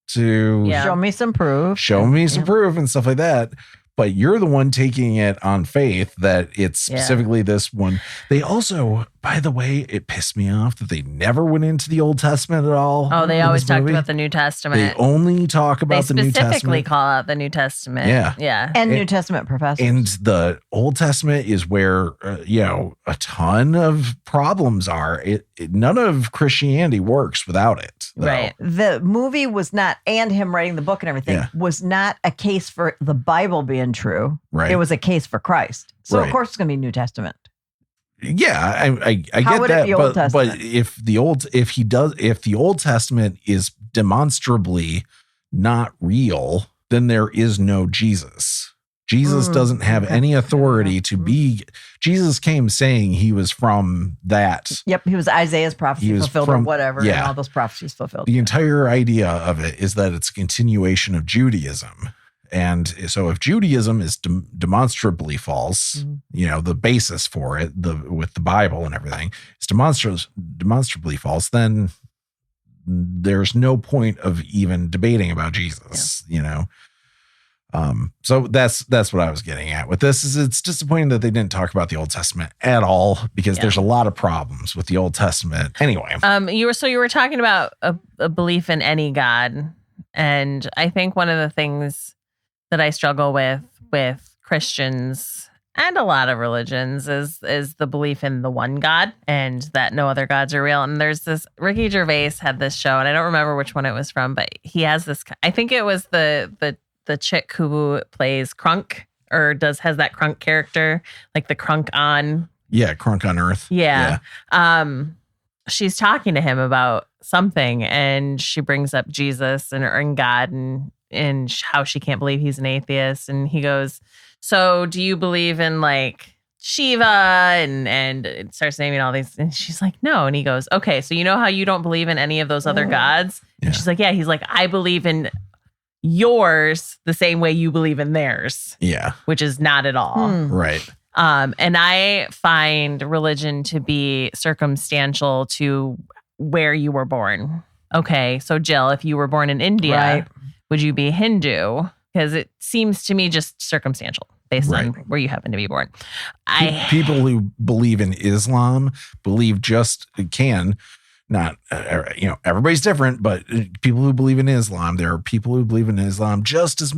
to show me some proof, proof and stuff like that. But you're the one taking it on faith that it's specifically this one. They also, by the way, it pissed me off that they never went into the Old Testament at all. Oh, they always talked about the New Testament. They only talk about the New Testament. They specifically call out the New Testament. Yeah. And New Testament professors. And the Old Testament is where, a ton of problems are. None of Christianity works without it. Though. Right. The movie was not, and him writing the book and everything, was not a case for the Bible being true. Right. It was a case for Christ. So, Right. of course, it's going to be New Testament. Yeah, I get How would it that, be Old but Testament? if the Old Testament is demonstrably not real, then there is no Jesus. Jesus doesn't have any authority to be. Jesus came saying he was from that. Yep, he was Isaiah's prophecy fulfilled or whatever, and all those prophecies fulfilled. The entire idea of it is that it's a continuation of Judaism. And so if Judaism is demonstrably false, the basis for it, with the Bible and everything, is demonstrably false, then there's no point of even debating about Jesus, So that's what I was getting at with this. Is it's disappointing that they didn't talk about the Old Testament at all, because there's a lot of problems with the Old Testament. Anyway, you were talking about a belief in any God, and I think one of the things that I struggle with Christians and a lot of religions is the belief in the one God and that no other gods are real. And there's this, Ricky Gervais had this show, and I don't remember which one it was from, but he has this, I think it was the chick who plays Crunk, or has that Crunk character, like the Crunk on. Yeah, Crunk on Earth. Yeah. She's talking to him about something, and she brings up Jesus and God and how she can't believe he's an atheist. And he goes, so do you believe in like Shiva? And it starts naming all these. And she's like, no. And he goes, okay, so you know how you don't believe in any of those other gods? And she's like, yeah. He's like, I believe in yours the same way you believe in theirs. Yeah. Which is not at all. Right. And I find religion to be circumstantial to where you were born. Okay, so Jill, if you were born in India, would you be Hindu? Because it seems to me just circumstantial based on where you happen to be born. People who believe in Islam believe everybody's different, but people who believe in Islam, there are people who believe in Islam just as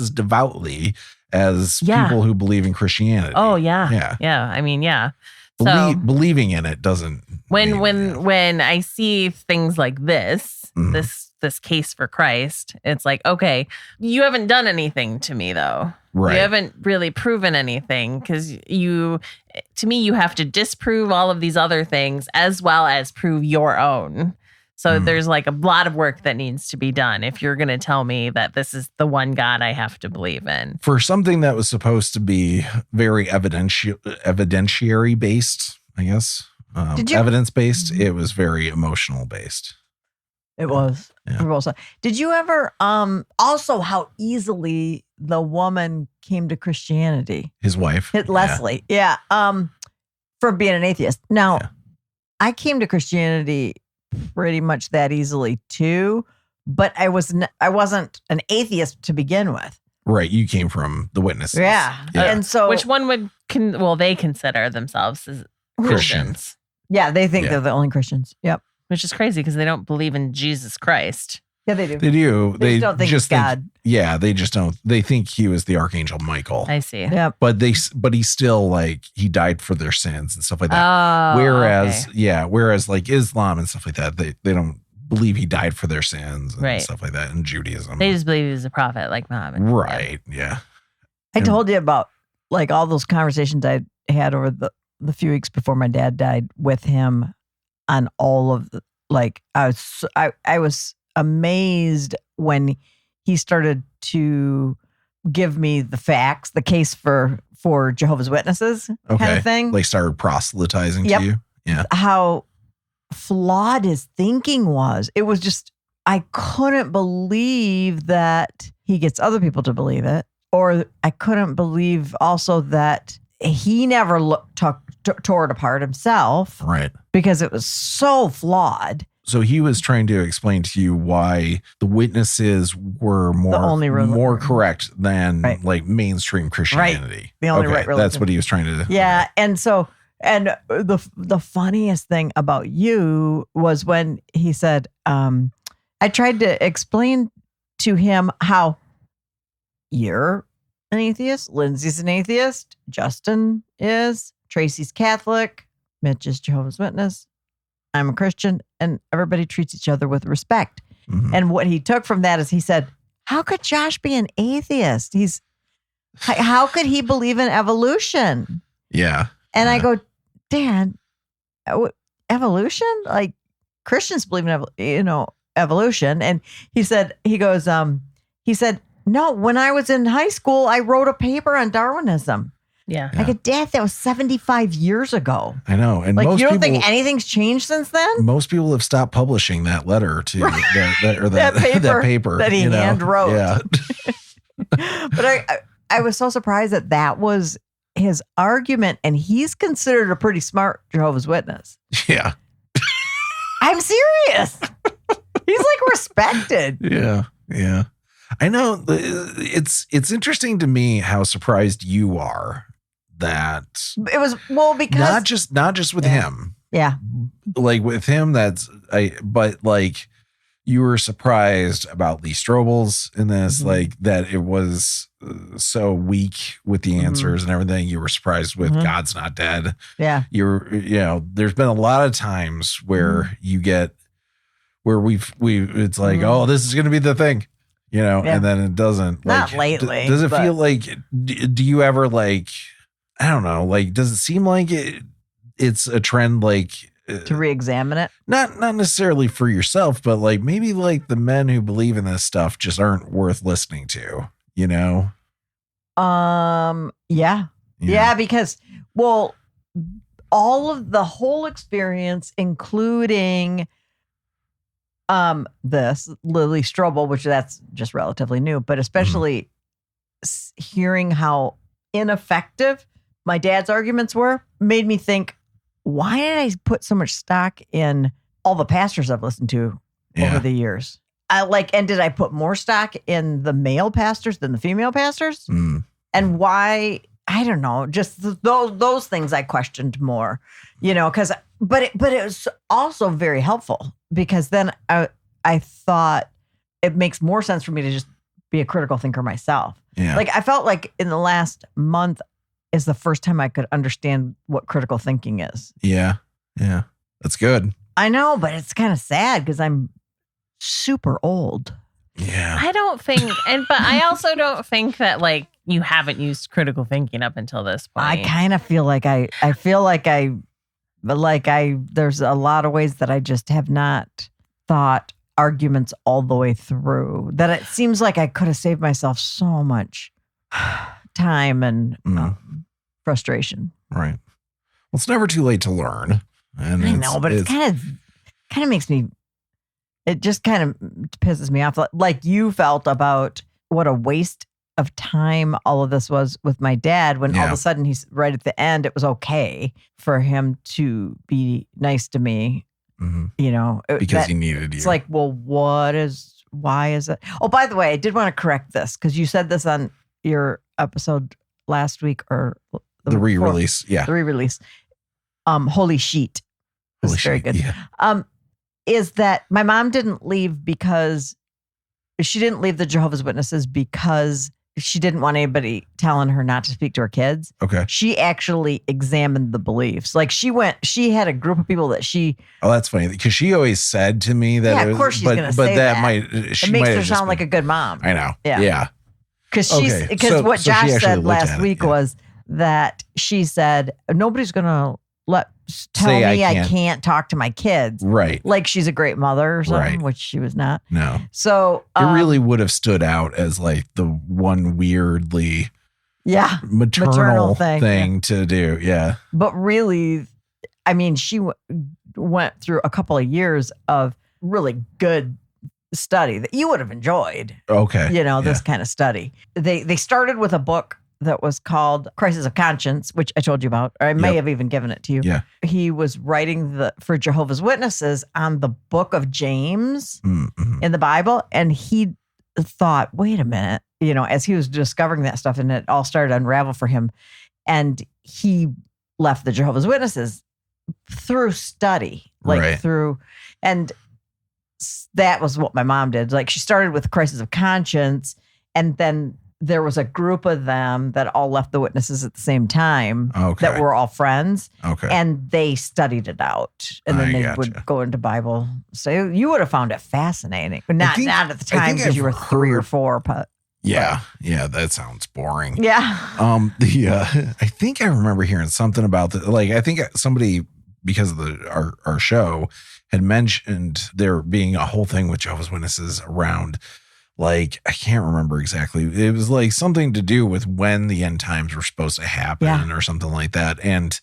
devoutly as people who believe in Christianity. Oh yeah. I mean, yeah. Believing in it doesn't. When I see things like this, this case for Christ, it's like, okay, you haven't done anything to me though. Right. You haven't really proven anything, because to me, you have to disprove all of these other things as well as prove your own. So there's like a lot of work that needs to be done if you're going to tell me that this is the one God I have to believe in. For something that was supposed to be very evidentiary based, I guess, evidence based, it was very emotional based. It was. Yeah. Did you ever also how easily the woman came to Christianity? His wife. Leslie. Yeah. For being an atheist. Now, I came to Christianity pretty much that easily too, but I wasn't an atheist to begin with. Right. You came from the Witnesses. Yeah. And so which one they consider themselves as Christians. Yeah, they think they're the only Christians. Yep. Which is crazy because they don't believe in Jesus Christ. Yeah, they do. They do. They just don't think it's God. They just don't. They think he was the Archangel Michael. I see. Yeah. But he's still he died for their sins and stuff like that. Oh, whereas like Islam and stuff like that, they don't believe he died for their sins and Right. stuff like that in Judaism. They just believe he was a prophet like Muhammad. Right. Yeah. I told you about like all those conversations I had over the few weeks before my dad died with him on all of the, like, I was amazed when he started to give me the facts, the case for Jehovah's Witnesses kind of thing. Like started proselytizing to you. Yeah. How flawed his thinking was. It was just, I couldn't believe that he gets other people to believe it. Or I couldn't believe also that he never tore it apart himself. Right. Because it was so flawed. So he was trying to explain to you why the witnesses were more correct than like mainstream Christianity. Right. The only right religion. That's what he was trying to do. Yeah. And so, and the funniest thing about you was when he said, I tried to explain to him how you're an atheist, Lindsay's an atheist, Justin is, Tracy's Catholic, Mitch is Jehovah's Witness, I'm a Christian, and everybody treats each other with respect. Mm-hmm. And what he took from that is he said, how could Josh be an atheist? How could he believe in evolution? Yeah. And I go, Dad, evolution? Like Christians believe in evolution. And he said, no, when I was in high school, I wrote a paper on Darwinism. Yeah. I go, Dad, that was 75 years ago. I know. And like, most you don't people, think anything's changed since then? Most people have stopped publishing that letter to that paper that he hand wrote. Yeah. But I was so surprised that was his argument, and he's considered a pretty smart Jehovah's Witness. Yeah. I'm serious. He's like respected. Yeah. Yeah. I know it's interesting to me how surprised you are that it was because not just with him. Yeah. Like with him, but like you were surprised about Lee Strobel's in this, like that it was so weak with the answers and everything. You were surprised with God's Not Dead. Yeah. There's been a lot of times where you get where it's like, oh, this is going to be the thing. And then it doesn't. Not lately. Does it feel like? Do you ever like? I don't know. Like, does it seem like it's a trend? Like to re-examine it. Not necessarily for yourself, but like maybe like the men who believe in this stuff just aren't worth listening to. Yeah. Yeah, because all of the whole experience, including this Lily Strobel, which that's just relatively new, but especially hearing how ineffective my dad's arguments were, made me think, why did I put so much stock in all the pastors I've listened to over the years? And did I put more stock in the male pastors than the female pastors? And why? I don't know. Just those things I questioned more, but it was also very helpful because then I thought it makes more sense for me to just be a critical thinker myself. Yeah. Like I felt like in the last month is the first time I could understand what critical thinking is. Yeah. Yeah. That's good. I know, but it's kind of sad because I'm super old. Yeah. I don't think, but I also don't think that like you haven't used critical thinking up until this point. I kind of feel like there's a lot of ways that I just have not thought arguments all the way through, that it seems like I could have saved myself so much time and frustration. Right. Well, it's never too late to learn. And I know, but it's kind of makes me, it just kind of pisses me off. Like you felt about what a waste of time all of this was with my dad when all of a sudden he's right at the end. It was okay for him to be nice to me, because he needed you. It's like, well, why is it? Oh, by the way, I did want to correct this because you said this on your episode last week or the re-release. The re-release. Holy Sheet. Holy very Sheet, good. Yeah. Is that my mom didn't leave because she didn't leave the Jehovah's Witnesses because she didn't want anybody telling her not to speak to her kids. Okay. She actually examined the beliefs. Like she had a group of people that she. Oh, that's funny because she always said to me that. Yeah, it was, of course she's going to say but that that. might. It makes her sound like a good mom. I know. Yeah. Because what Josh said last week was that she said nobody's going to tell me I can't talk to my kids. Right. Like she's a great mother or something, Right. which she was not. No. So it really would have stood out as like the one weirdly maternal thing to do. Yeah. But really, I mean, she went through a couple of years of really good study that you would have enjoyed. Okay. This kind of study. They started with a book that was called Crisis of Conscience, which I told you about, or I may have even given it to you. Yeah. He was writing for Jehovah's Witnesses on the book of James in the Bible. And he thought, wait a minute, as he was discovering that stuff and it all started to unravel for him. And he left the Jehovah's Witnesses through study, and that was what my mom did. Like she started with Crisis of Conscience, and then there was a group of them that all left the Witnesses at the same time that were all friends. Okay. And they studied it out. And then they would go into Bible. So you would have found it fascinating. But not at the time because you were 3 or 4. But yeah, that sounds boring. Yeah. I think I remember hearing something about that. Like I think somebody, because of our show, had mentioned there being a whole thing with Jehovah's Witnesses around. Like, I can't remember exactly. It was like something to do with when the end times were supposed to happen or something like that. And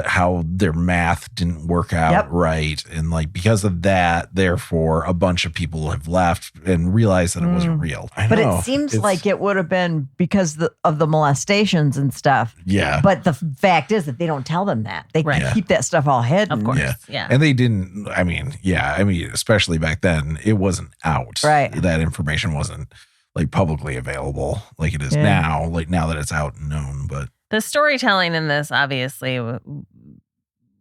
how their math didn't work out right. And like, because of that, therefore, a bunch of people have left and realized that it wasn't real. I but know. It seems like it would have been because of the molestations and stuff. Yeah. But the fact is that they don't tell them that. They keep that stuff all hidden. Of course. Yeah. And they didn't, I mean, especially back then, it wasn't out. Right. That information wasn't like publicly available like it is now, like now that it's out and known. But the storytelling in this obviously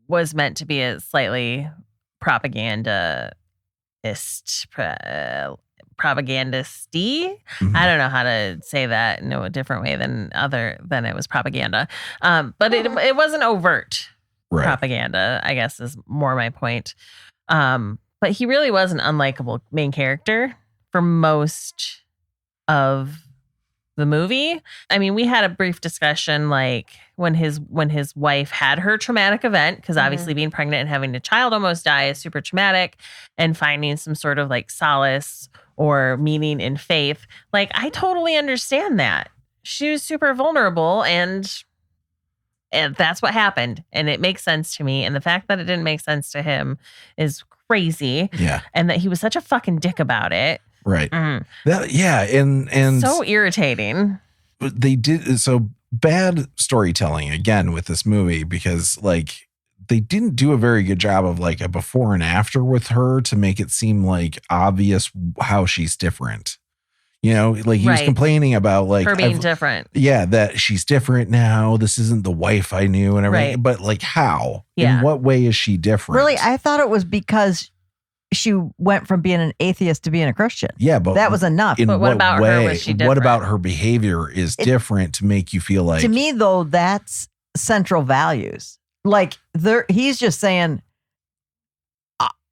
was meant to be a slightly propagandisty. Mm-hmm. I don't know how to say that in a different way than it was propaganda. But it wasn't overt propaganda, I guess is more my point. But he really was an unlikable main character for most of the movie. I mean, we had a brief discussion like when his wife had her traumatic event, because obviously being pregnant and having a child almost die is super traumatic, and finding some sort of like solace or meaning in faith. Like, I totally understand that. She was super vulnerable and that's what happened. And it makes sense to me. And the fact that it didn't make sense to him is crazy. Yeah. And that he was such a fucking dick about it. Right. And so irritating. They did so bad storytelling again with this movie because like they didn't do a very good job of like a before and after with her to make it seem like obvious how she's different. Like he was complaining about like her being different. Yeah, that she's different now. This isn't the wife I knew and everything. Right. But like how? Yeah. In what way is she different? Really, I thought it was because she went from being an atheist to being a Christian. Yeah, but that was enough. In but what about her was she different? What about her behavior is different to make you feel like? To me, though, that's central values. Like he's just saying,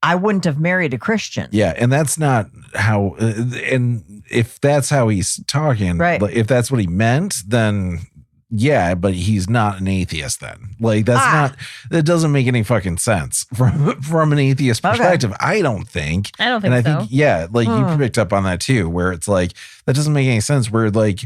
I wouldn't have married a Christian. Yeah, and that's not how. And if that's how he's talking, right? If that's what he meant, then. Yeah, but he's not an atheist then. Like that doesn't make any fucking sense from an atheist perspective. Okay. I don't think. And I think you picked up on that too, where it's like that doesn't make any sense. Where like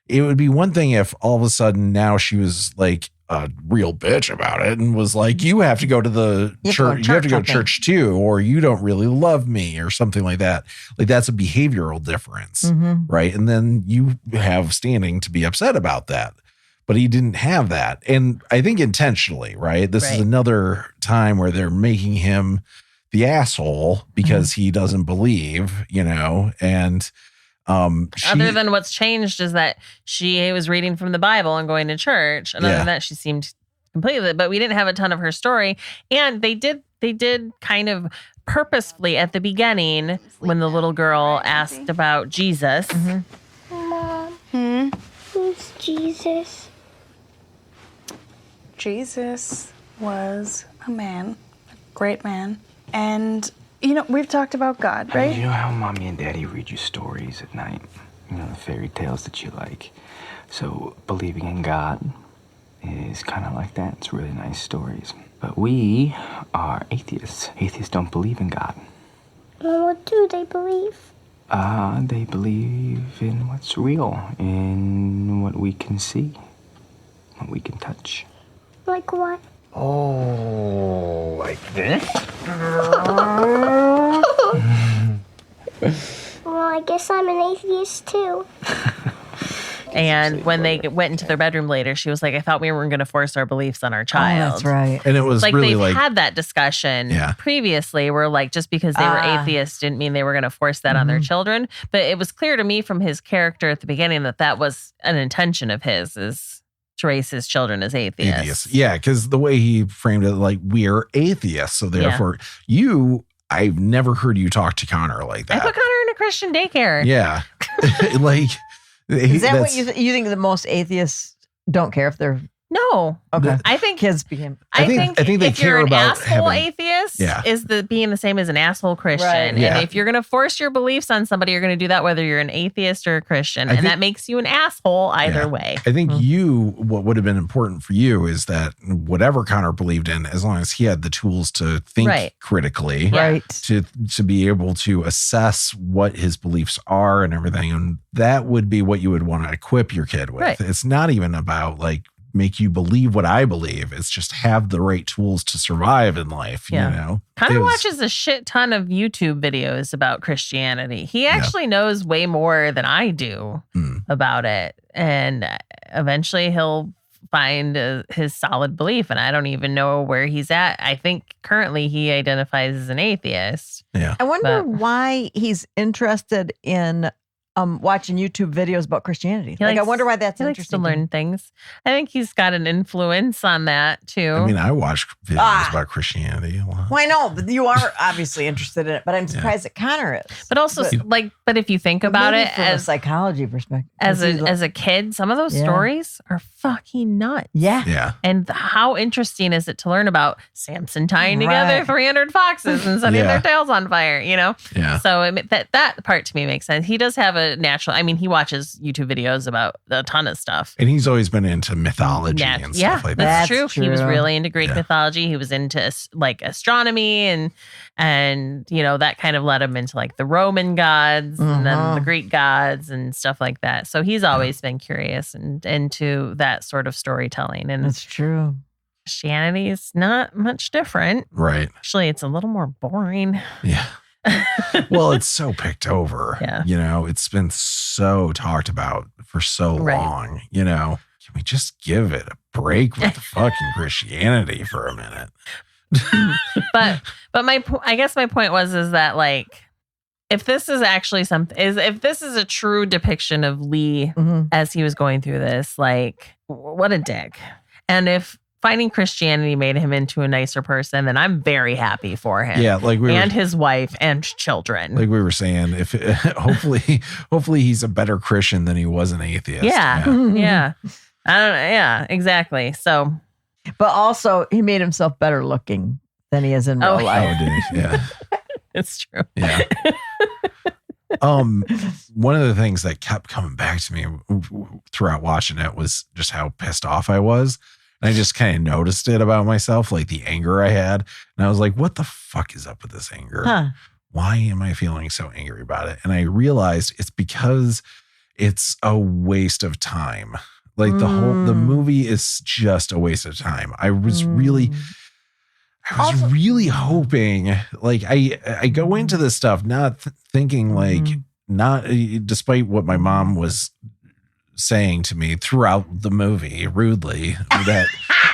it would be one thing if all of a sudden now she was like a real bitch about it and was like, you have to go to the church. You have to go to church too, or you don't really love me or something like that. Like that's a behavioral difference, right? And then you have standing to be upset about that. But he didn't have that. And I think intentionally, right? This is another time where they're making him the asshole because he doesn't believe, and other than what's changed is that she was reading from the Bible and going to church. And other than that, she seemed completely, but we didn't have a ton of her story. And they did kind of purposefully at the beginning when the little girl asked about Jesus. Jesus? Jesus was a man, a great man. And, you know, we've talked about God, right? You know how Mommy and Daddy read you stories at night? You know, the fairy tales that you like. So believing in God is kind of like that. It's really nice stories. But we are atheists. Atheists don't believe in God. Well, what do they believe? They believe in what's real, in what we can see, what we can touch. Like what? Oh, like this? Well, I guess I'm an atheist too. And when they went into their bedroom later, she was like, I thought we weren't going to force our beliefs on our child. that's right. And it was like really they've like had that discussion previously where like just because they were atheists didn't mean they were going to force that on their children. But it was clear to me from his character at the beginning that was an intention of his, is to raise his children as atheists. Yeah, because the way he framed it, like, we're atheists. So therefore, I've never heard you talk to Connor like that. I put Connor in a Christian daycare. Yeah. Like, is that what you think that most atheists don't care if they're... No. Okay. I think kids became... I think they if care you're an about asshole having, atheist, is being the same as an asshole Christian. Right. And Yeah. if you're going to force your beliefs on somebody, you're going to do that whether you're an atheist or a Christian. And that makes you an asshole either way. I think what would have been important for you is that whatever Connor believed in, as long as he had the tools to think critically, to be able to assess what his beliefs are and everything, and that would be what you would want to equip your kid with. Right. It's not even about like make you believe what I believe. It's just have the right tools to survive in life. You know, Connor watches a shit ton of YouTube videos about Christianity. He actually knows way more than I do about it. And eventually he'll find his solid belief. And I don't even know where he's at. I think currently he identifies as an atheist. Yeah. I wonder why he's interested in watching YouTube videos about Christianity. I wonder why that's interesting. He likes to learn things. I think he's got an influence on that too. I mean, I watch videos about Christianity a lot. Well, I know, but you are obviously interested in it. But I'm surprised that Connor is. But also, but if you think about it from a psychology perspective, as a kid, some of those stories are fucking nuts. Yeah. And how interesting is it to learn about Samson tying together 300 foxes and setting their tails on fire? You know. Yeah. So that part to me makes sense. He does have a natural. I mean, he watches YouTube videos about a ton of stuff. And he's always been into mythology and stuff like that. That's true. He was really into Greek mythology. He was into like astronomy and you know, that kind of led him into like the Roman gods and then the Greek gods and stuff like that. So he's always been curious and into that sort of storytelling. And that's true. Christianity is not much different. Right. Actually, it's a little more boring. Yeah. Well, it's so picked over. Yeah. You know, it's been so talked about for so long. You know, can we just give it a break with the fucking Christianity for a minute? but I guess my point was that like, if this is actually if this is a true depiction of Lee as he was going through this, like, what a dick. And if finding Christianity made him into a nicer person, then I'm very happy for him. Yeah, like his wife and children. Like we were saying, if hopefully he's a better Christian than he was an atheist. Yeah. I don't know. Yeah, exactly. So, but also he made himself better looking than he is in real life. Oh, did he? Yeah, it's true. Yeah. One of the things that kept coming back to me throughout watching it was just how pissed off I was. And I just kind of noticed it about myself, like the anger I had. And I was like, what the fuck is up with this anger? Huh. Why am I feeling so angry about it? And I realized it's because it's a waste of time. Like the movie is just a waste of time. I was really hoping, like I go into this stuff not thinking like, not despite what my mom was saying to me throughout the movie rudely, that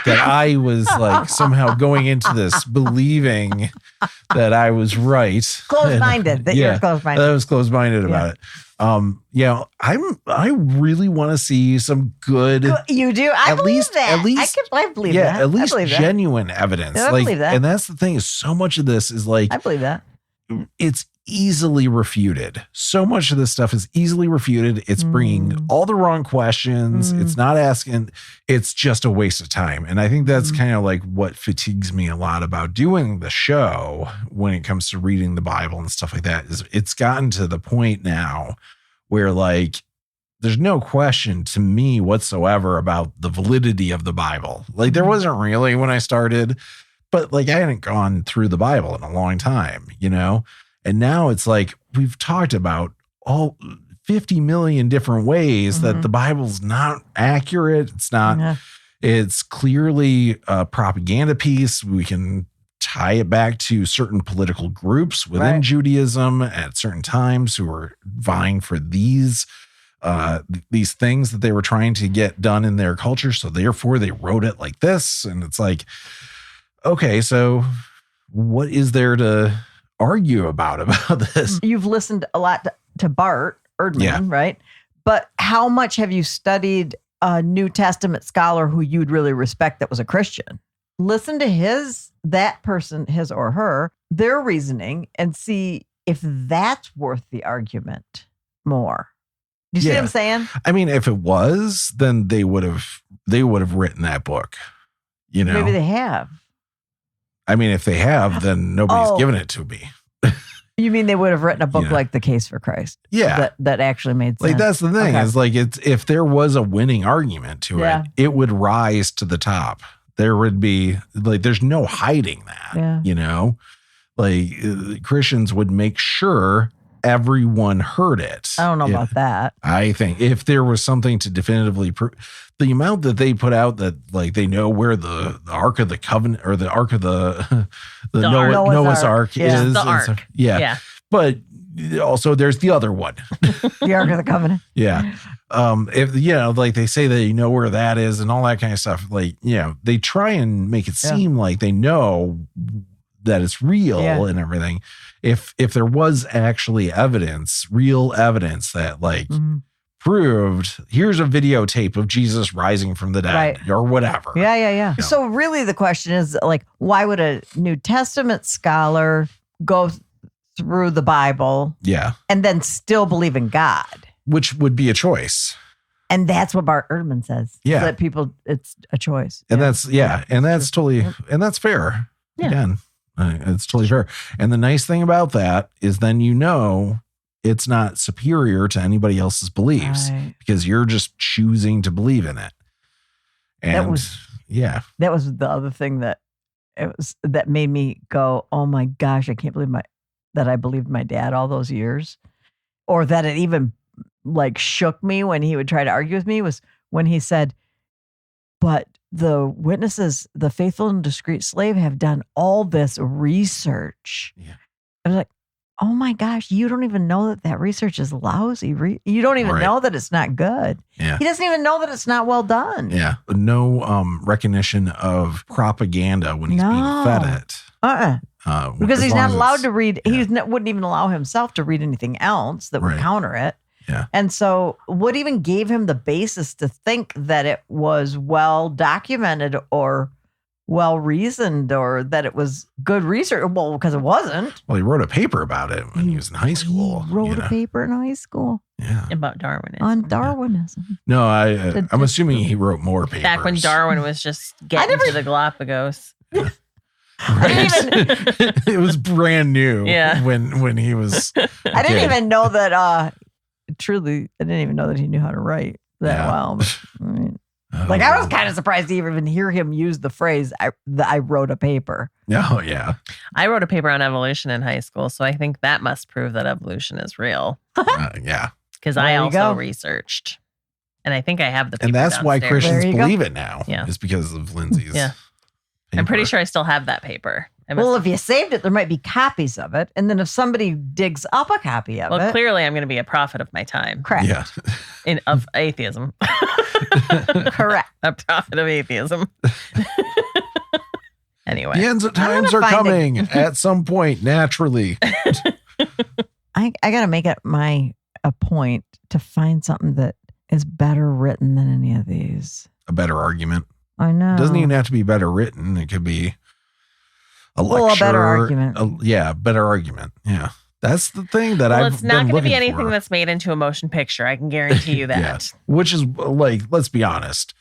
I was like somehow going into this believing that I was right. Closed-minded. You're closed-minded. I was closed-minded about it. I really want to see some good. You do? I believe that. I believe that. At least genuine evidence. I believe that. And that's the thing is so much of this is like, I believe that. it's easily refuted. So much of this stuff is easily refuted. It's bringing all the wrong questions. It's not asking. It's just a waste of time. And I think that's kind of like what fatigues me a lot about doing the show when it comes to reading the Bible and stuff like that, is it's gotten to the point now where like there's no question to me whatsoever about the validity of the Bible. Like there wasn't really when I started, but like I hadn't gone through the Bible in a long time, you know? And now it's like we've talked about all 50 million different ways that the Bible's not accurate. It's not, it's clearly a propaganda piece. We can tie it back to certain political groups within Judaism at certain times who were vying for these things that they were trying to get done in their culture. So therefore they wrote it like this. And it's like, okay, so what is there to argue about this? You've listened a lot to Bart Ehrman, right? But how much have you studied a New Testament scholar who you'd really respect that was a Christian? Listen to that person, his or her, their reasoning, and see if that's worth the argument more. You see what I'm saying? I mean, if it was, then they would have written that book. You know, maybe they have. I mean, if they have, then nobody's given it to me. You mean they would have written a book like The Case for Christ? Yeah. That actually made sense. Like, that's the thing is like, if there was a winning argument to it, it would rise to the top. There would be like, there's no hiding that, you know, like Christians would make sure everyone heard it. I don't know about that. I think if there was something to definitively prove, the amount that they put out that like they know where the Ark of the Covenant or the Ark of the Noah's Ark is. The Ark. Yeah. But also there's the other one. The Ark of the Covenant. Yeah. If like they say that you know where that is and all that kind of stuff, like, they try and make it seem like they know that it's real and everything. If there was actually real evidence that like proved, here's a videotape of Jesus rising from the dead or whatever. Yeah. So really the question is like, why would a New Testament scholar go through the Bible and then still believe in God? Which would be a choice. And that's what Bart Ehrman says. Yeah. That it's a choice. And that's totally, and that's fair. Yeah. Again, it's totally fair. And the nice thing about that is then it's not superior to anybody else's beliefs because you're just choosing to believe in it. And that was the other thing that made me go, oh my gosh, I can't believe that I believed my dad all those years, or that it even like shook me when he would try to argue with me, was when he said, but the witnesses, the faithful and discreet slave, have done all this research. Yeah. I was like, oh my gosh, you don't even know that research is lousy. You don't even know that it's not good. Yeah. He doesn't even know that it's not well done. Yeah. No recognition of propaganda when he's being fed it. Because he's not allowed to read. He wouldn't even allow himself to read anything else that would counter it. Yeah. And so what even gave him the basis to think that it was well documented or well reasoned or that it was good research? Well, because it wasn't. Well, he wrote a paper about it when he was in high school. He wrote a paper in high school. Yeah. About Darwinism. On Darwinism. No, I'm assuming he wrote more papers. Back when Darwin was just getting to the Galapagos. Yeah. Right. It was brand new when he was I didn't even know that truly, I didn't even know that he knew how to write that well. But, I was kind of surprised to even hear him use the phrase, I wrote a paper. Oh, yeah. I wrote a paper on evolution in high school, so I think that must prove that evolution is real. Yeah. Because I also researched. And I think I have the paper And that's downstairs. why Christians believe it now. Yeah. Is because of Lindsay's paper. I'm pretty sure I still have that paper. Well, if you saved it, there might be copies of it. And then if somebody digs up a copy of it. Well, clearly I'm going to be a prophet of my time. Correct. Yeah. Of atheism. Correct. A prophet of atheism. Anyway. The ends of times are coming at some point, naturally. I got to make it a point to find something that is better written than any of these. A better argument. I know. It doesn't even have to be better written. It could be a lecture. Well, a better argument. Better argument. Yeah. That's the thing that Well, I've it's not been going to be looking anything for. that's made into a motion picture. I can guarantee you that. Yeah. Which is like, let's be honest.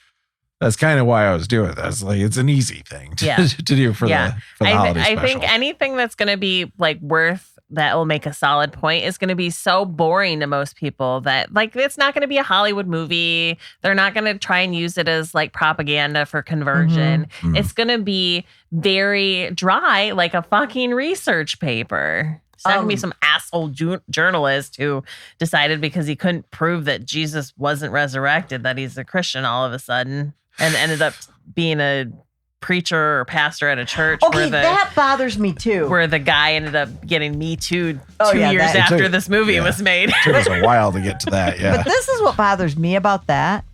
That's kind of why I was doing this. Like, it's an easy thing to do for the holiday special. I think anything that's going to be like worth that will make a solid point is going to be so boring to most people that like it's not going to be a Hollywood movie. They're not going to try and use it as like propaganda for conversion. Mm-hmm. It's going to be very dry, like a fucking research paper. It's not going to be some asshole journalist who decided because he couldn't prove that Jesus wasn't resurrected that he's a Christian all of a sudden and ended up being a preacher or pastor at a church. Okay, that bothers me too. Where the guy ended up getting Me Too'd 2 yeah, years that- after this movie was made. It took us a while to get to that. Yeah. But this is what bothers me about that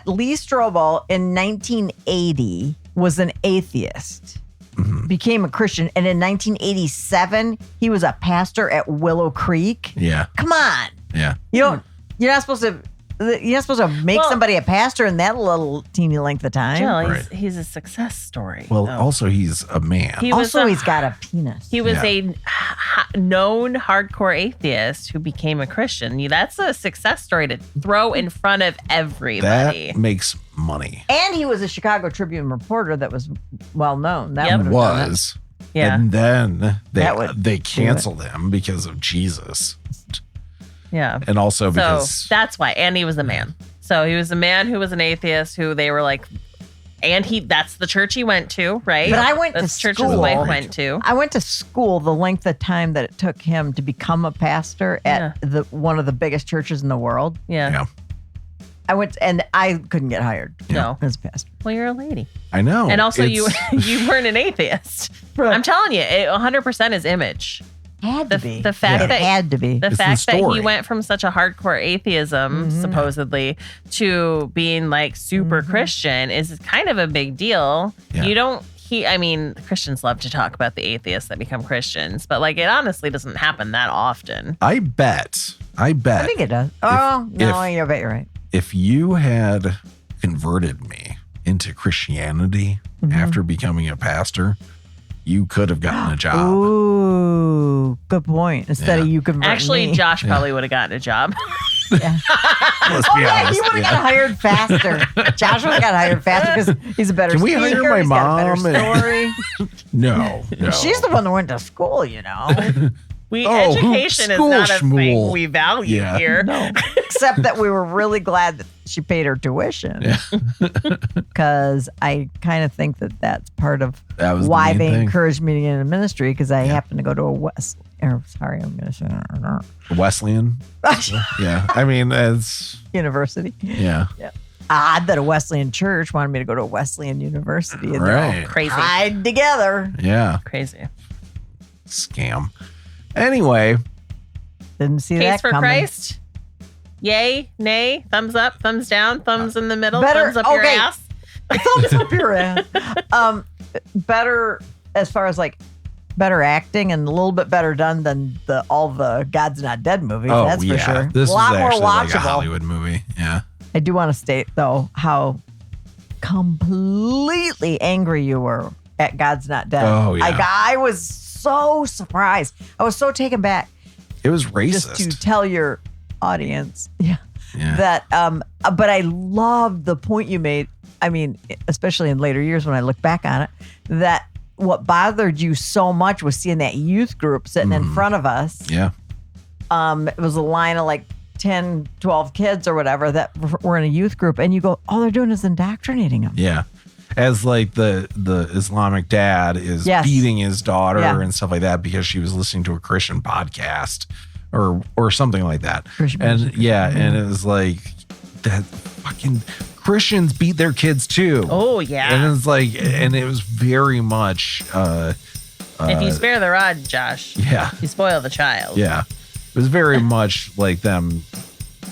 Lee Strobel in 1980 was an atheist, became a Christian, and in 1987 he was a pastor at Willow Creek. Yeah. Come on. Yeah. You're not supposed to make somebody a pastor in that little teeny length of time. Jill, he's a success story. Well, also he's a man. He's got a penis. He was a known hardcore atheist who became a Christian. That's a success story to throw in front of everybody. That makes money. And he was a Chicago Tribune reporter that was well known. That He would have done was. it. Yeah. And then That would they do canceled him because of Jesus. Yeah. And also because So that's why. And he was a man. So he was a man who was an atheist who they were like, and that's the church he went to, right? But I went that's to church school. his wife went to. I went to school the length of time that it took him to become a pastor at one of the biggest churches in the world. Yeah. I went and I couldn't get hired. No. As a pastor. Well, you're a lady. I know. And also you It's- weren't an atheist. I'm telling you, it 100% is image. Had to be. The fact that had to be. The It's the fact that he story. went from such a hardcore atheism, supposedly, to being like super Christian is kind of a big deal. Yeah. Christians love to talk about the atheists that become Christians, but like it honestly doesn't happen that often. I bet. I think it does. I bet you're right. If you had converted me into Christianity after becoming a pastor, you could have gotten a job. Ooh, good point. Instead of you converting Actually, me. Josh probably would have gotten a job. Let's be honest. He would have got hired faster. Josh would have got hired faster because he's a better Can we speaker. hire my He's got a mom? better story. No. She's the one that went to school, you know. Education is not a school thing schmool. we value here. No. Except that we were really glad that she paid her tuition. Because I kind of think that that's part of That was the why main they thing. encouraged me to get into ministry because I happen to go to a Wesleyan. Yeah. I mean, it's university. yeah. Odd that a Wesleyan church wanted me to go to a Wesleyan university. And they're all Right. Crazy. tied together. Yeah. Crazy. Scam. Anyway, Didn't see Case that for coming. Christ? Yay, nay, thumbs up, thumbs down, thumbs in the middle, Better- thumbs up your okay. ass. Thumbs up your ass. Better as far as like better acting and a little bit better done than all the God's Not Dead movies. oh that's yeah, for sure. this a lot is more actually like a watchable. Hollywood movie. Yeah. I do want to state though how completely angry you were at God's Not Dead. Oh, yeah. Like I was so surprised. I was so taken back. It was racist. Just to tell your audience, Yeah. that but I love the point you made. I mean, especially in later years when I look back on it, that what bothered you so much was seeing that youth group sitting in front of us. Yeah. It was a line of like 10, 12 kids or whatever that were in a youth group, and you go, all they're doing is indoctrinating them. Yeah. As like the Islamic dad is Yes. beating his daughter Yeah. and stuff like that because she was listening to a Christian podcast or something like that. And it was like that fucking Christians beat their kids too. Oh yeah. And it's like, and it was very much if you spare the rod, Josh, yeah. you spoil the child. Yeah. It was very much like them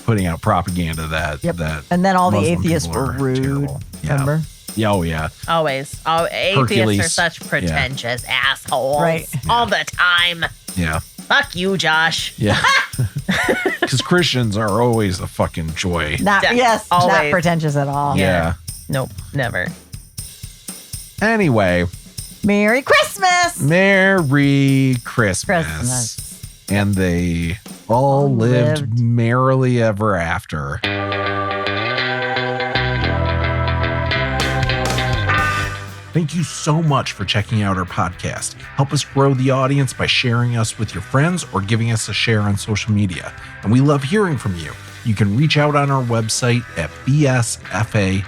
putting out propaganda that And then all the Muslim atheists people were are rude. terrible. Yeah. Remember? Yeah, oh yeah. Always. Atheists Hercules. are such pretentious assholes. Right. All the time. Yeah. Fuck you, Josh. Yeah. Because Christians are always a fucking joy. Not not always. pretentious at all. Yeah. Nope, never. Anyway, Merry Christmas. Merry Christmas. And they all lived merrily ever after. Thank you so much for checking out our podcast. Help us grow the audience by sharing us with your friends or giving us a share on social media. And we love hearing from you. You can reach out on our website at bsfa.cc.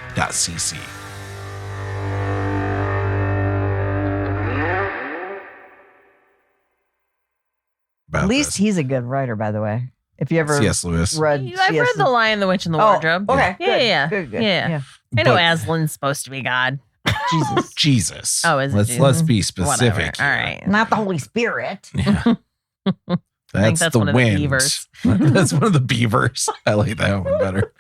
At least he's a good writer, by the way. If you ever C.S. Lewis. read I've read The Lion, the Witch, and the Wardrobe. Okay. Yeah. Good. Yeah. I know Aslan's supposed to be God. Jesus. Oh, is it Jesus? Let's be specific. Whatever. All right. Not the Holy Spirit. Yeah. That's the one of wind. the beavers. That's one of the beavers. I like that one better.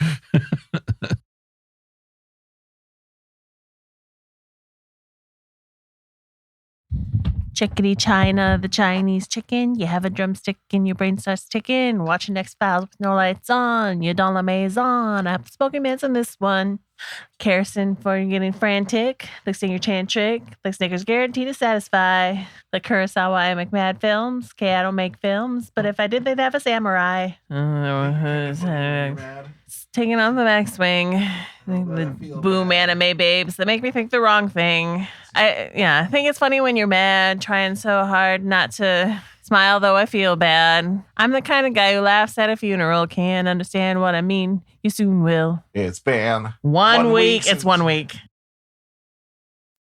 Chickadee China, the Chinese chicken. You have a drumstick and your brain starts ticking. Watching X-Files with no lights on. Your dollar maze on. I have spoken minutes in this one. Kerosene for getting frantic. The singer tantric. The Snickers guaranteed to satisfy. The Kurosawa I make mad films. Okay, I don't make films, but if I did, they'd have a samurai. Taking on the X-Wing. The boom anime babes that make me think the wrong thing. I think it's funny when you're mad, trying so hard not to smile, though I feel bad. I'm the kind of guy who laughs at a funeral, can't understand what I mean. You soon will. It's been 1 week. It's 1 week.